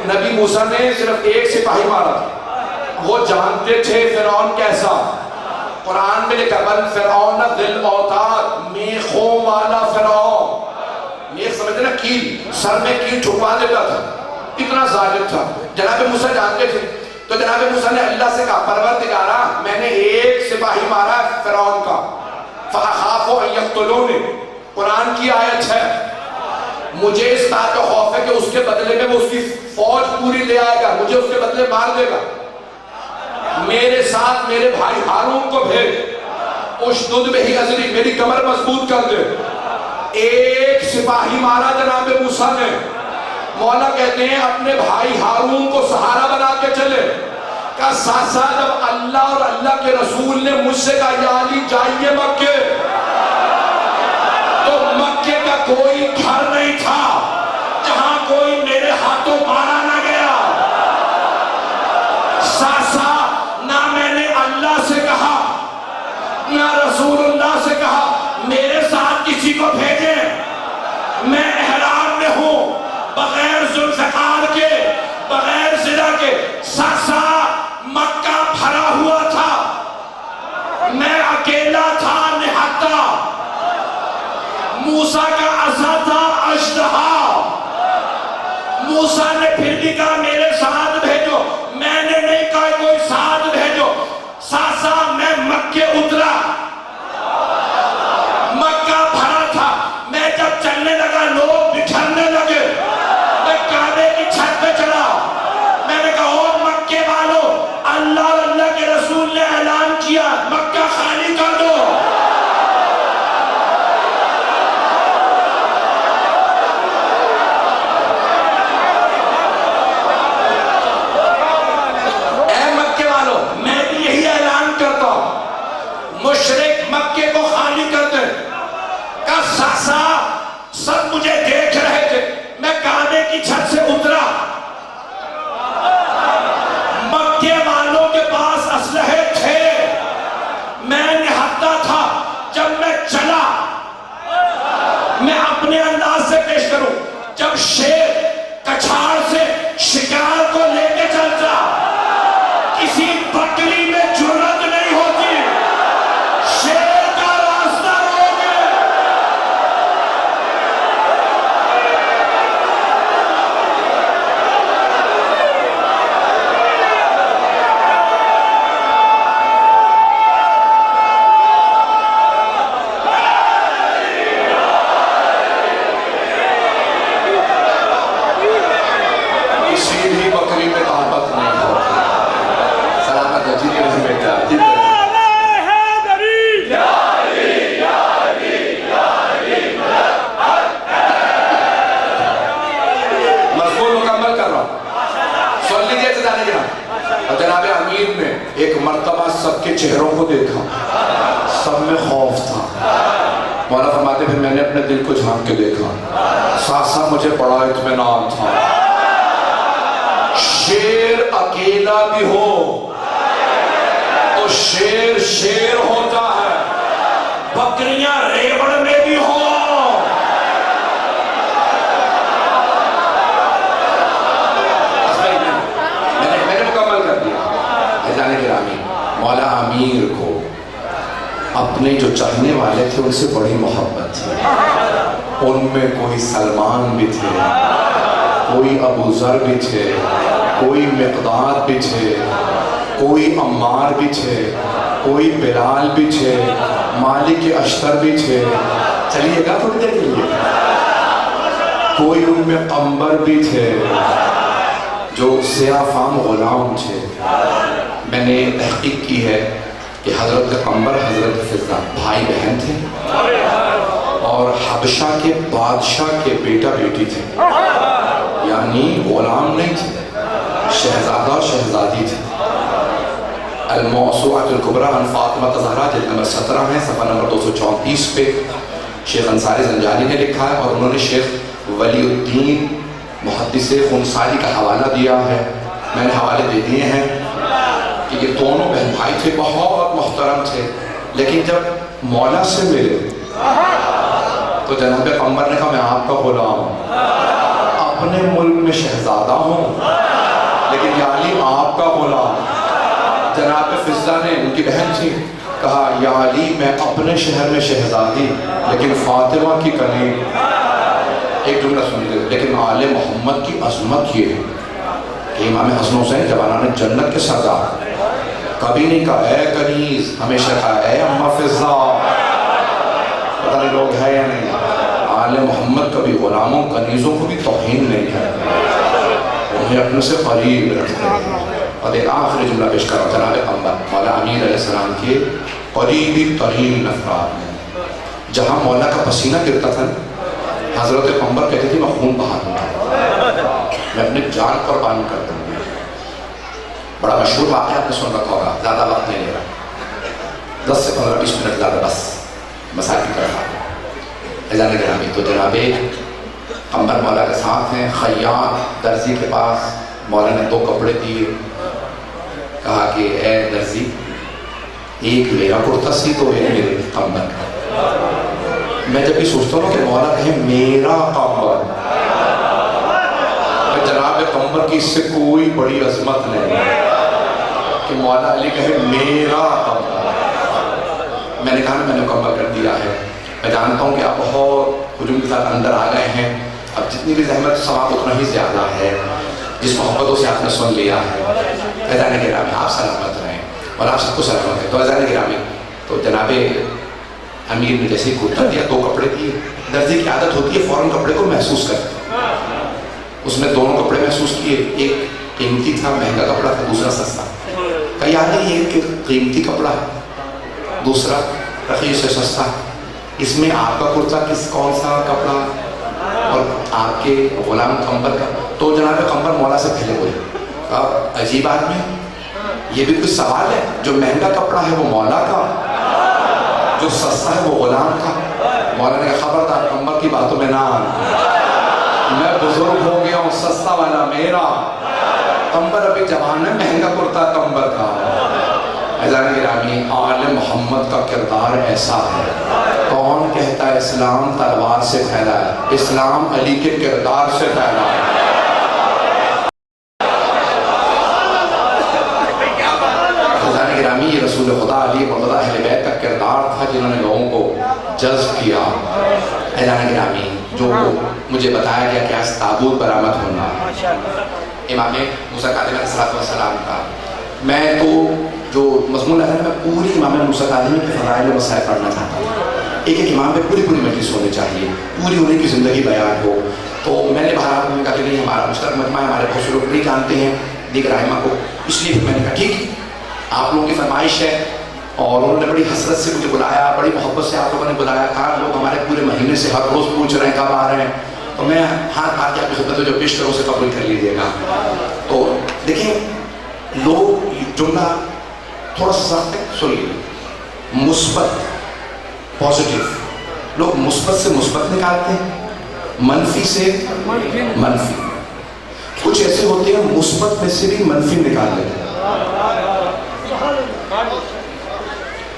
Speaker 1: نبی موسیٰ نے صرف ایک سپاہی مارا تھا, وہ جانتے تھے فرعون کیسا. قرآن میں لکھا بل فرعون ذی الاوتاد، میخوں والا فرعون. میخ سمجھتے نا کیل، سر میں کیل چھپا دیتا تھا، اتنا ظالم تھا. جناب موسیٰ جانتے تھے، تو جناب موسیٰ نے اللہ سے کہا پروردگارا میں نے ایک سپاہی مارا ہے فرعون کا، فَأَخَافُ أَن يَقْتُلُونِ. قرآن کی آیت ہے، مجھے اس بات کا خوف ہے کہ اس کے بدلے میں وہ اس کی فوج پوری لے آئے گا، مجھے اس کے بدلے مار دے گا. میرے ساتھ میرے بھائی ہارون کو بھیج، اشدد بہ ازری، میری کمر مضبوط کر دے. ایک سپاہی مارا جناب موسیٰ نے. مولا کہتے ہیں اپنے بھائی ہارون کو سہارا بنا کے چلے. کہا ساتھ ساتھ جب اللہ اور اللہ کے رسول نے مجھ سے کہا یا علی جائیے مکے، تو مکے کا کوئی گھر نہیں تھا جہاں کوئی میرے ہاتھوں مارا نہ گیا. ساتھ ساتھ نہ میں نے اللہ سے کہا نہ رسول اللہ سے کہا میرے ساتھ کسی کو بھیجیں، میں احرام میں ہوں، بغیر ذوالفقار کے، بغیر زنا کے. ساتھ ساتھ مکہ بھرا ہوا تھا، میں اکیلا تھا نہتا. موسیٰ کا عصا تھا اژدہا. موسیٰ نے پھر بھی کہا میرے ساتھ بھیجو، میں نے نہیں کہا کوئی ساتھ بھیجو. ساتھ ساتھ میں مکے اترا، مکہ بھرا تھا. میں جب چلنے لگا لوگ بکھرنے لگے، میں کعبے کی چھت پہ چلا. میں نے کہا او مکے والوں، اللہ اور اللہ کے رسول نے اعلان کیا مکہ خالی کر دو. اے مکے والوں، میں بھی یہی اعلان کرتا ہوں، مشرک مکے کو خالی کر دیں. کا ساسا سب مجھے دیکھ رہے تھے. میں کعبے کی چھت سے اترا، مکے والوں کے پاس اسلحے تھے، میں نہتا تھا. جب میں چلا، میں اپنے انداز سے پیش کروں، جب شیر کچھاڑ سے شکار کو لے کے چلتا، کسی بکری میں جرات نہیں ہوتی، شیر کا راستہ روکے. کسی بھی بکری میں طاقت نہیں ہوتی. سلامت ہے، جیتے رہے بیٹا، جیتے رہے. مضمون مکمل کر رہا ہوں، سن لیجیے جانے کے نام. اور جناب امیر نے ایک مرتبہ سب کے چہروں کو دیکھا، سب میں خوف تھا. مولا فرماتے پھر میں نے اپنے دل کو جھانک کے دیکھا، ساتھ ساتھ مجھے بڑا اطمینان تھا. شیر اکیلا بھی ہو تو شیر شیر ہوتا ہے، بکریاں ریوڑ میں بھی ہو. میں نے مکمل کر دیا. جانے گرامی، مولا امیر کو اپنے جو چاہنے والے تھے ان سے بڑی محبت تھی. ان میں کوئی سلمان بھی تھے، کوئی ابو ذر بھی تھے، کوئی مقداد بھی تھے، کوئی عمار بھی تھے، کوئی بلال بھی تھے، مالک اشتر بھی تھے. چلیے گا تھوڑی دیر کے لیے. کوئی ان میں قمبر بھی تھے جو سیاہ فام غلام تھے. میں نے تحقیق کی ہے کہ حضرت قمبر حضرت فضہ بھائی بہن تھے اور حبشہ کے بادشاہ کے بیٹا بیٹی تھے. یعنی غلام نہیں تھے، شہزادہ اور شہزادی تھے. الموسوعۃ الکبریٰ عن فاطمہ الزہرا جلد نمبر 17 ہے، صفحہ نمبر 234 پہ شیخ انصاری زنجانی نے لکھا ہے اور انہوں نے شیخ ولی الدین محدث خنساری کا حوالہ دیا ہے. میں نے حوالے دے دیے ہیں کہ یہ دونوں بہن بھائی تھے، بہت محترم تھے. لیکن جب مولا سے ملے تو جناب قمبر نے کہا میں آپ کا غلام ہوں، اپنے ملک میں شہزادہ ہوں لیکن یعنی آپ کا غلام. جناب فضہ نے، ان کی بہن تھی، کہا یا علی میں اپنے شہر میں شہزادی لیکن فاطمہ کی کنی. ایک جملہ سن لے، لیکن آل محمد کی عظمت یہ ہے کہ امام حسن حسین جوانان جنت کے سردار، کبھی نہیں کہا اے کنیز، ہمیشہ کہا اے اماں فضا. پتہ نہیں لوگ ہے یا نہیں. آل محمد کبھی غلاموں کنیزوں کو بھی توہین نہیں کرتے، انہیں اپنے سے قریب رکھتے ہیں. اور ایک آخری جملہ پیش کر رہا ہوں، جناب قمر مولا امیر علیہ السلام کے قریبی ترین افراد میں. جہاں مولا کا پسینہ گرتا تھا حضرت قمر کہتے تھے میں خون بہا دوں گا، میں اپنی جان قربان کر دوں گا. بڑا مشہور واقعہ آپ نے سن رکھا ہوگا، زیادہ وقت نہیں لے رہا، 10 سے 15-20 منٹ زیادہ بس مسائل کی طرف آتے. اعزاز گرامی، تو جناب قمر مولا کے ساتھ ہیں. خیاط درزی کے پاس مولا نے 2 کپڑے دیے، کہا کہ اے درزی ایک میرا کرتا سی تو ایک میرے قمر کا. میں جب یہ سوچتا ہوں کہ مولا کہے میرا قمر، جناب قمر کی اس سے کوئی بڑی عظمت نہیں کہ مولا علی کہے میرا قمر. میں نے کہا نا میں نے مکمل کر دیا ہے. میں جانتا ہوں کہ آپ بہت ہجوم کے ساتھ اندر آ گئے ہیں، اب جتنی بھی زحمت ثواب اتنا ہی زیادہ ہے جس محبتوں سے آپ نے سن لیا ہے. اعزاز گرامی آپ سلامت رہیں اور آپ سب کو سلامت ہے. تو اعزاز گرامی، تو جناب امیر نے جیسے کرتا دیا 2 کپڑے دیے. درزی کی عادت ہوتی ہے فوراً کپڑے کو محسوس کرتے، اس نے دونوں کپڑے محسوس کیے. ایک قیمتی تھا، مہنگا کپڑا تھا، دوسرا سستا. کہیں یاد ہے یہ کہ قیمتی کپڑا دوسرا رخیص سے سستا، اس میں آپ کا کرتا کون سا کپڑا اور آپ کے غلام قمر کا. تو جناب قمر مولا سے پھیلے ہوئے. عجیب آدمی، یہ بھی کچھ سوال ہے، جو مہنگا کپڑا ہے وہ مولا کا، جو سستا ہے وہ غلام کا. مولا نے کہا خبردار قمر کی باتوں میں نہ آنا، میں بزرگ ہو گیا ہوں، سستا والا میرا. قمر ابھی جوان ہے، مہنگا کرتا قمر کا. اعزاز گرامی، آل محمد کا کردار ایسا ہے. کون کہتا ہے اسلام تلوار سے پھیلا ہے؟ اسلام علی کے کردار سے پھیلا ہے. اعزاز گرامی، یہ رسول خدا علی مرتضیٰ اہل بیت کا کردار تھا جنہوں نے لوگوں کو جذب کیا. اعزاز گرامی، جو مجھے بتایا گیا کہ آج تابوت برآمد ہونا امام موسیٰ کاظم علیہ السلام کا، میں تو جو مضمون ہے میں پوری امام موسیٰ کاظم کے فضائل و مسائل پڑھنا چاہتا ہوں. ایک ایک امام پہ پوری مجلس ہونے چاہیے، پوری انہیں کی زندگی بیان ہو. تو میں نے بہرحال کہا کہ نہیں، ہمارا مشترک مجمع ہے، ہمارے بہت سے لوگ نہیں جانتے ہیں دیگر ائمہ کو، اس لیے میں نے کہا ٹھیک آپ لوگوں کی فرمائش ہے. اور انہوں نے بڑی حسرت سے مجھے بلایا، بڑی محبت سے آپ لوگوں نے بلایا. کہا لوگ ہمارے پورے مہینے سے ہر روز پوچھ رہے ہیں کب آ رہے ہیں. تو میں ہاتھ آ کے آپ کی خدمت میں جو پیش کروں اسے قبول کر لیجیے گا. تو دیکھیں لوگ جملہ تھوڑا سا سخت ہے، سن لیجیے. مثبت پازیٹیو، لوگ مثبت سے مثبت نکالتے ہیں، منفی سے منفی. کچھ ایسے ہوتے ہیں مثبت میں سے بھی منفی نکال لیتے ہیں،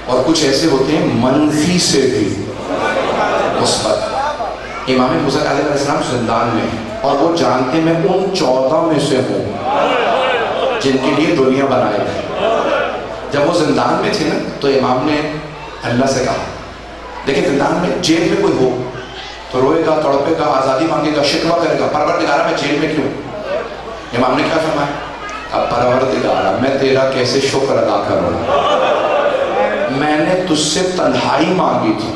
Speaker 1: اور کچھ ایسے ہوتے ہیں منفی سے بھی مثبت. امام موسیٰ علیہ السلام زندان میں ہیں اور وہ جانتے میں ان 14 میں سے ہوں جن کے لیے دنیا بنائی ہے. جب وہ زندان میں تھے نا تو امام نے اللہ سے کہا، دیکھیں زندان میں جیل میں کوئی ہو تو روئے گا، تڑپے گا، آزادی مانگے گا، شکوہ کرے گا، پروردگارہ میں جیل میں کیوں؟ امام نے کیا فرمایا؟ اب پروردگارہ میں تیرا کیسے شکر ادا کروں؟ میں نے تجھ سے تنہائی مانگی تھی،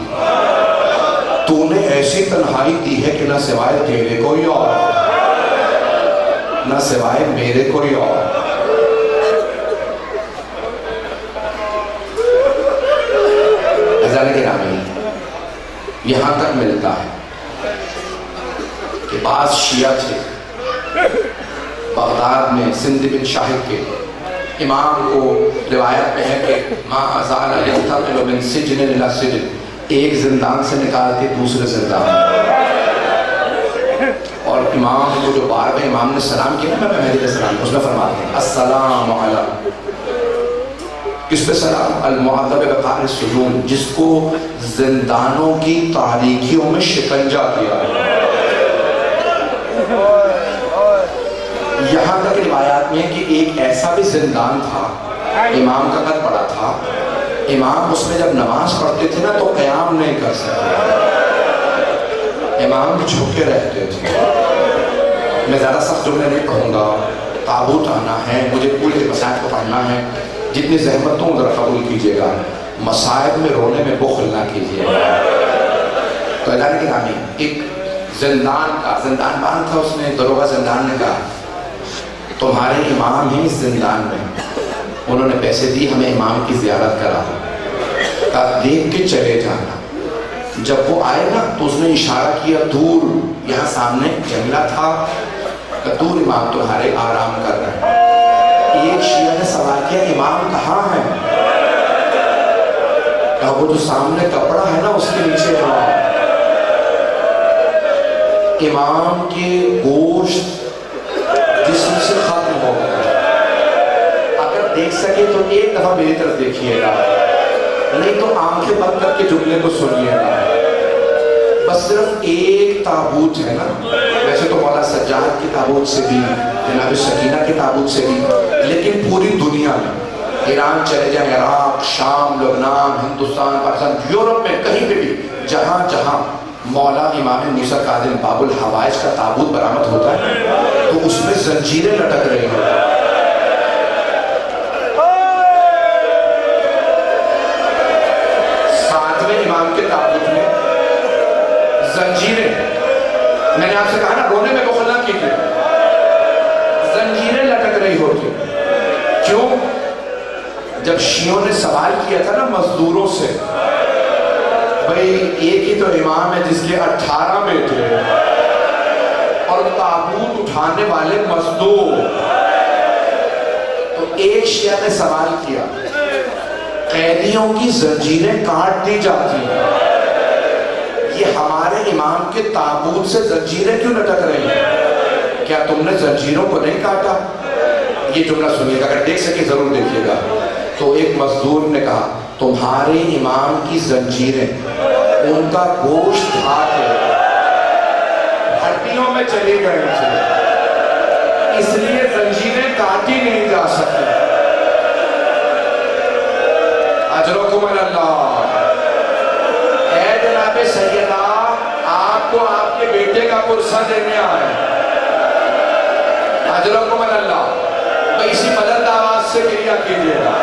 Speaker 1: تو نے ایسی تنہائی دی ہے کہ نہ سوائے تیرے کوئی اور، نہ سوائے میرے کوئی اور. اعزاز گرامی، یہاں تک ملتا ہے کہ بعض شیعہ تھے بغداد میں سندھ بن شاہد کے، امام کو روایت میں ہے کہ ما ازال ينتقل من سجن الى سجن، ایک زندان سے نکال کے دوسرے زندان میں. اور امام کو جو بار میں امام نے سلام کیا نا مہدی علیہ السلام، اس میں فرماتے ہیں السلام علیکم. کس پہ سلام؟ المعذب بقعر السجون، جس کو زندانوں کی تاریکیوں میں شکنجہ کیا. یہاں تک روایات میں ہے کہ ایک ایسا بھی زندان تھا، امام کا قد بڑا تھا، امام اس میں جب نماز پڑھتے تھے نا تو قیام نہیں کر سکتے، امام جھکے رہتے تھے۔ میں زیادہ سخت جملے نہیں پڑھوں گا، تابوت آنا ہے، مجھے پورے مسائل کو پڑھنا ہے، جتنی زحمت ہوں ذرا قبول کیجیے گا، مصائب میں رونے میں بخل نہ کیجیے گا۔ تو اعلان گرامی، ایک زندان بند تھا، اس نے دروغہ زندان نے کہا تمہارے امام ہیں اس زندان میں، انہوں نے پیسے دی ہمیں امام کی زیارت کرا، کہا دیکھ کے چلے جانا۔ جب وہ آئے نا تو اس نے اشارہ کیا دور، یہاں سامنے جنگلہ تھا، کہ دور امام تمہارے آرام کر رہے ہیں۔ ایک شیعہ نے سوال کیا امام کہاں ہے؟ کہا وہ جو سامنے کپڑا ہے نا اس کے نیچے امام۔ امام کے گوشت جسم سے ختم ہو گیا، اگر دیکھ سکے تو ایک دفعہ میری طرف دیکھیے گا، نہیں تو آنکھیں بند کر کے جملے کو سنیے گا۔ بس صرف ایک تابوت ہے نا، ویسے تو مولا سجاد کی تابوت سے بھی، جناب سکینہ کی تابوت سے بھی، لیکن پوری دنیا میں ایران چلے جائیں، عراق، شام، لبنان، ہندوستان، پاکستان، یورپ میں کہیں پہ بھی جہاں جہاں مولا امام موسیٰ کاظم باب الحوائج کا تابوت برآمد ہوتا ہے تو اس میں زنجیریں لٹک رہی ہیں۔ ساتویں امام کے تابوت میں زنجیریں، میں نے آپ سے کہا نا رونے میں بخل نہ کیجیے، زنجیریں لٹک رہی ہوتی۔ کیوں؟ جب شیعوں نے سوال کیا تھا نا مزدوروں سے، بھئی ایک ہی تو امام ہے جس کے 18 بیٹے اور تابوت اٹھانے والے مزدور، تو ایک شیعہ نے سوال کیا قیدیوں کی زنجیریں کاٹ دی جاتی ہیں، یہ ہمارے امام کے تابوت سے زنجیریں کیوں لٹک رہی ہیں؟ کیا تم نے زنجیروں کو نہیں کاٹا؟ یہ جملہ سنیے گا، اگر دیکھ سکے ضرور دیکھیے گا۔ تو ایک مزدور نے کہا تمہارے امام کی زنجیریں ان کا گوشت کھا کے ہڈیوں میں چلی گئی تھی، اس لیے زنجیریں کاٹی نہیں جا سکتی۔ اجرکم اللہ۔ اے جناب سیدہ، آپ کو آپ کے بیٹے کا پرسہ دینے آئے، اجرکم اللہ، تو اسی بلند آواز سے کریا کیجیے گا۔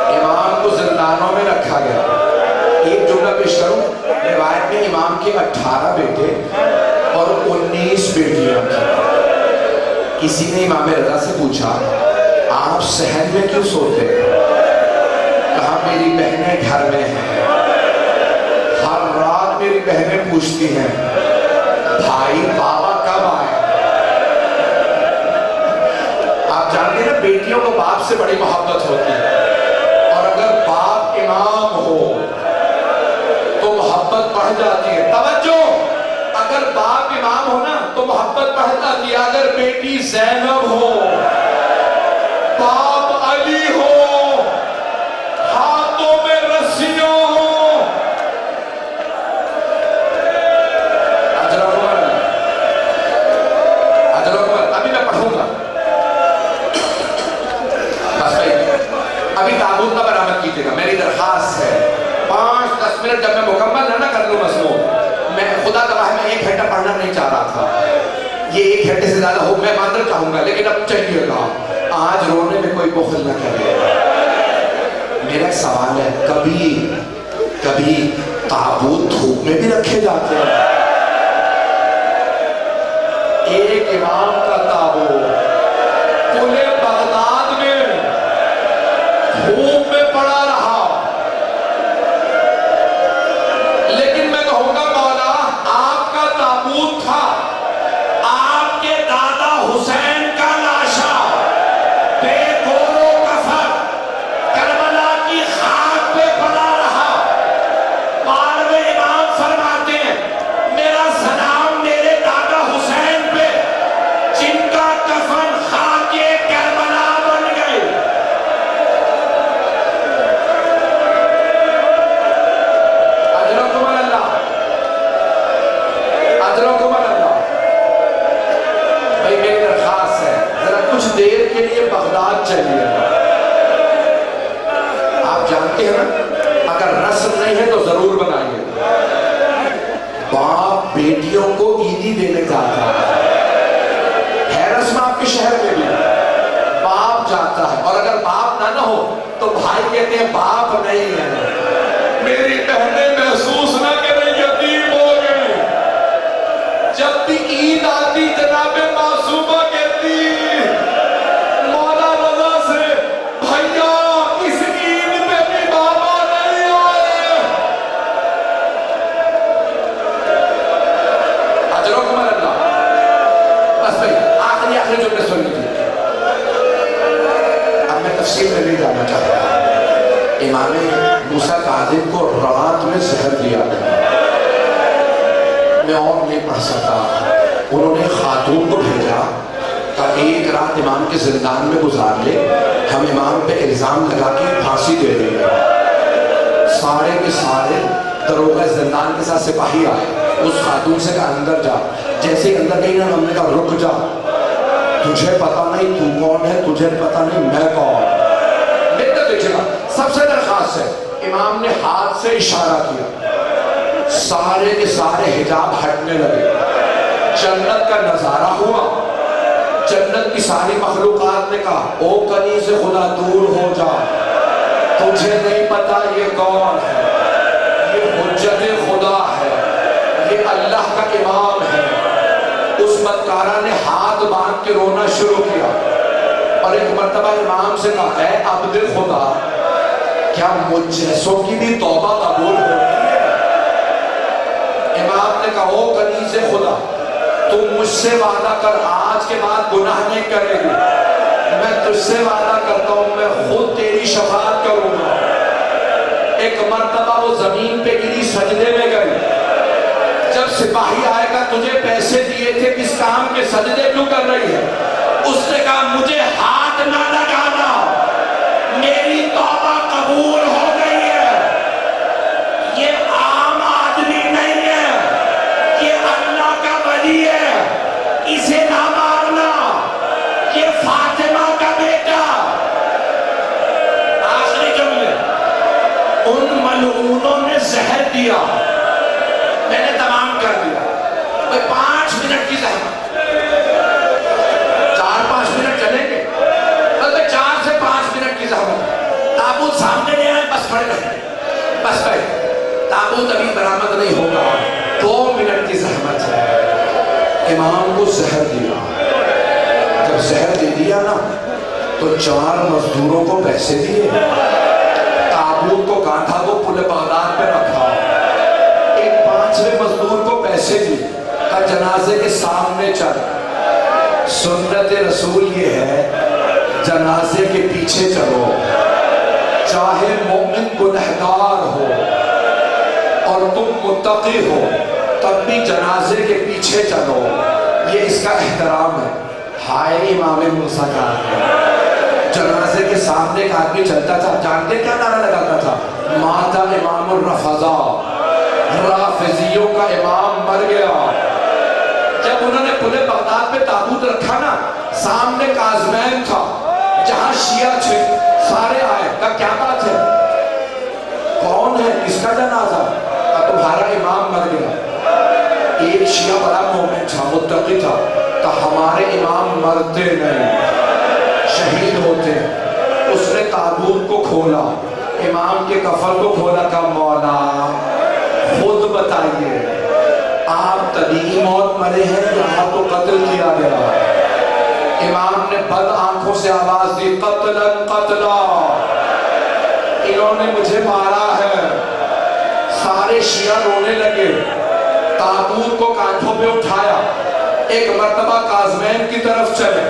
Speaker 1: امام کو زندانوں میں رکھا گیا۔ ایک جملہ پیش کروں، روایت میں امام کے 18 بیٹے اور 19 بیٹیاں تھیں۔ کسی نے امام رضا سے پوچھا آپ صحن میں کیوں سوتے ہیں؟ کہا میری بہنیں گھر میں ہیں، ہر رات میری بہنیں پوچھتی ہیں بھائی بابا کب آئے؟ آپ جانتے ہیں نا بیٹیوں کو باپ سے بڑی محبت ہوتی ہے، اور اگر باپ امام ہو تو محبت بڑھ جاتی ہے۔ توجہ، اگر باپ امام ہو نا تو محبت بڑھ جاتی ہے۔ اگر بیٹی زینب ہو، باپ علی ہو، ہاتھوں میں رسیوں ہو، ابھی میں پڑھوں گا، بس بھائی ابھی تابوت نہ برآمد کیجیے گا، میری درخواست ہے۔ 5-10 منٹ جب میں مکمل نہ کر لوں مضمون، میں خدا گواہ میں 1 گھنٹہ پڑھنا نہیں چاہ رہا تھا، یہ 1 گھنٹے سے زیادہ ہو میں معذرت چاہوں گا، لیکن اب چلیے گا، آج رونے میں کوئی بخل نہ کرے۔ میرا سوال ہے کبھی تابوت دھوپ میں بھی رکھے جاتے ہیں؟ ایک امام کا تابوت پورے بغداد میں دھوپ میں پڑا رہا، لیکن میں کہوں گا مولا آپ کا تابوت تھا، آپ کے دادا حسین کا لاشا بے گور و کفن کربلا کی خاک پہ پڑا رہا۔ بارہویں امام فرماتے ہیں میرا سلام میرے دادا حسین پہ جن کا کفن خاک کربلا بن گئے۔ اجرکم اللہ، اجرکم اللہ۔ بھائی میری درخواست ہے ذرا کچھ دیر کے لیے بغداد چلیے، کہتے ہیں باپ نہیں ہے. میری بہنیں محسوس نہ کریں یتیم ہو گئے. جب بھی عید آتی جناب معصومہ کہتی مولا رضا سے بھیا اس عید پہ بھی بابا نہیں آئے. اجرکم اللہ. بس بھائی آخری جملے سن لیجیے. اب میں تفصیل میں نہیں جانا چاہتا. امام موسیٰ کاظم کو رات میں زہر دیا گیا. میں اور نہیں پڑھ سکتا. انہوں نے خاتون کو بھیجا کہ ایک رات امام کے زندان میں گزار لے, ہم امام پہ الزام لگا کے پھانسی دے دیں گے. سارے کے سارے دروغہ زندان کے ساتھ سپاہی آئے. اس خاتون سے کہا اندر جا. جیسے ہی اندر گئی نا, ہم نے کہا رک جا, تجھے پتا نہیں تو کون ہے, تجھے پتا نہیں میں کون. بہتر دیکھئے گا, سب سے درخواست ہے. امام نے ہاتھ سے اشارہ کیا, سارے کے سارے حجاب ہٹنے لگے. جنت کا نظارہ ہوا. جنت کی ساری مخلوقات نے کہا او کنیز خدا دور ہو جا, تجھے نہیں پتا یہ کون ہے, یہ حجت خدا ہے, یہ اللہ کا امام ہے. اس بدکارہ نے ہاتھ باندھ کے رونا شروع کیا اور ایک مرتبہ امام سے کہا اے عبد خدا, کیا مجھ جیسوں کی بھی توبہ قبول ہوتی ہے؟ امام نے کہا او کنیز خدا, تم مجھ سے وعدہ کر آج کے بعد گناہ نہیں کرے گی. میں تجھ سے وعدہ کرتا ہوں میں خود تیری شفاعت کروں گا. ایک مرتبہ وہ زمین پہ گری, سجدے میں گئی. جب سپاہی آئے گا تجھے پیسے دیے تھے کس کام کے, سجدے کیوں کر رہی ہے؟ اس نے کہا مجھے ہاتھ نہ لگانا, میری توبہ قبول ہو گئی ہے. یہ عام آدمی نہیں ہے, یہ اللہ کا ولی ہے, اسے نہ مارنا, یہ فاطمہ کا بیٹا. آخری جملے, ان ملعونوں نے زہر دیا. میں نے تمام کر دیا. 5 منٹ کی زحمت, 4-5 منٹ چلیں گے, بلکہ 4 سے 5 منٹ کی زحمت. تابوت سامنے لے آئے, بس پڑے رہے, بس بھائی تابوت ابھی برآمد نہیں ہوگا. 2 منٹ کی زحمت ہے. امام کو زہر دیا. جب زہر دے دیا نا تو 4 مزدوروں کو پیسے دیے, تابوت کو کاندھا کو پل بغداد پہ رکھا. ایک 5ویں مزدور کو پیسے دیے کہ جنازے کے سامنے چل. سنت رسول یہ ہے جنازے کے پیچھے چلو, چاہے مومن گنہگار ہو اور تم متقی ہو تب بھی جنازے کے پیچھے چلو. یہ اس کا احترام ہے. ہائے امام موسیٰ کاظم, جنازے کے سامنے ایک آدمی چلتا تھا, جانتے کیا نعرہ لگاتا تھا؟ ماتا امام الرفضا, رافضیوں کا امام مر گیا. جب انہوں نے پل بغداد پہ تابوت رکھا نا, سامنے کاظمین تھا جہاں شیعہ تھے, سارے آئے. کہا کیا بات ہے, کون ہے, کس کا جنازہ؟ کہا تمہارا امام مر گیا. ایک شیعہ بڑا مومن تھا, متقی تھا, کہا ہمارے امام مرتے نہیں, شہید ہوتے. اس نے تابوت کو کھولا, امام کے کفن کو کھولا. کہا مولا خود بتائیے آپ طبیعی موت مرے ہیں یا آپ کو قتل کیا گیا؟ امام نے بد آنکھوں سے آواز دی قتلا قتلا, انہوں نے مجھے مارا ہے. سارے شیعہ رونے لگے. تابوت کو کانٹھوں پہ اٹھایا, ایک مرتبہ کاظمین کی طرف چلے.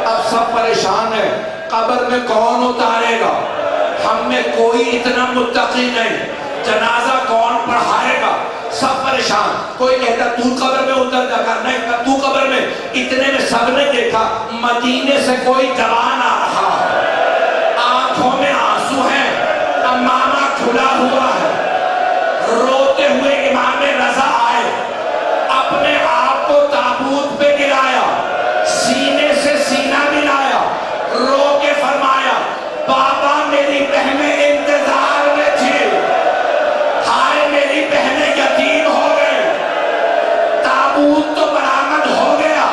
Speaker 1: اب سب پریشان ہیں, قبر میں کون اتارے گا؟ ہم میں کوئی اتنا متقی نہیں, جنازہ کون پڑھائے گا؟ سب پریشان. کوئی کہتا تو قبر میں اتر جا کر, نہیں تو قبر میں. اتنے میں سب نے دیکھا مدینے سے کوئی جوان آ رہا ہے, آنکھوں میں آنسو ہیں, امامہ کھلا ہوا ہے. روتے ہوئے امام رضا آئے, اپنے آپ کو تابوت پہ گرایا, سینے سے سینہ ملایا, رو کے فرمایا بابا میری بہنیں انتظار میں تھی, ہائے میری بہنیں یتیم ہو گئے. تابوت تو برآمد ہو گیا.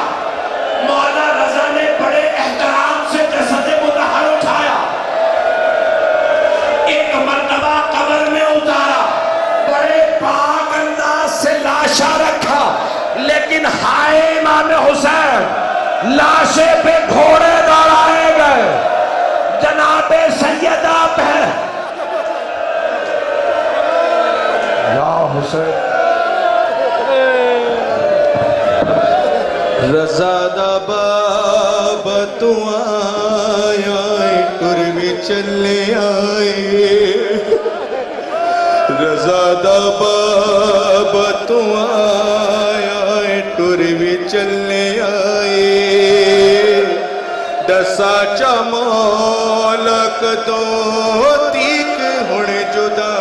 Speaker 1: مولا رضا نے بڑے احترام سے جسد
Speaker 2: لاشے پہ گھوڑے دوڑائے گئے، جناب سیدہ بہن یا حسین
Speaker 3: رضا دا بابا تو آیا ٹر بھی چلے آئے، رضا دا بابا تو آیا ٹر بھی چلے آئے، دسا چا مولک دو تیک ہن جدا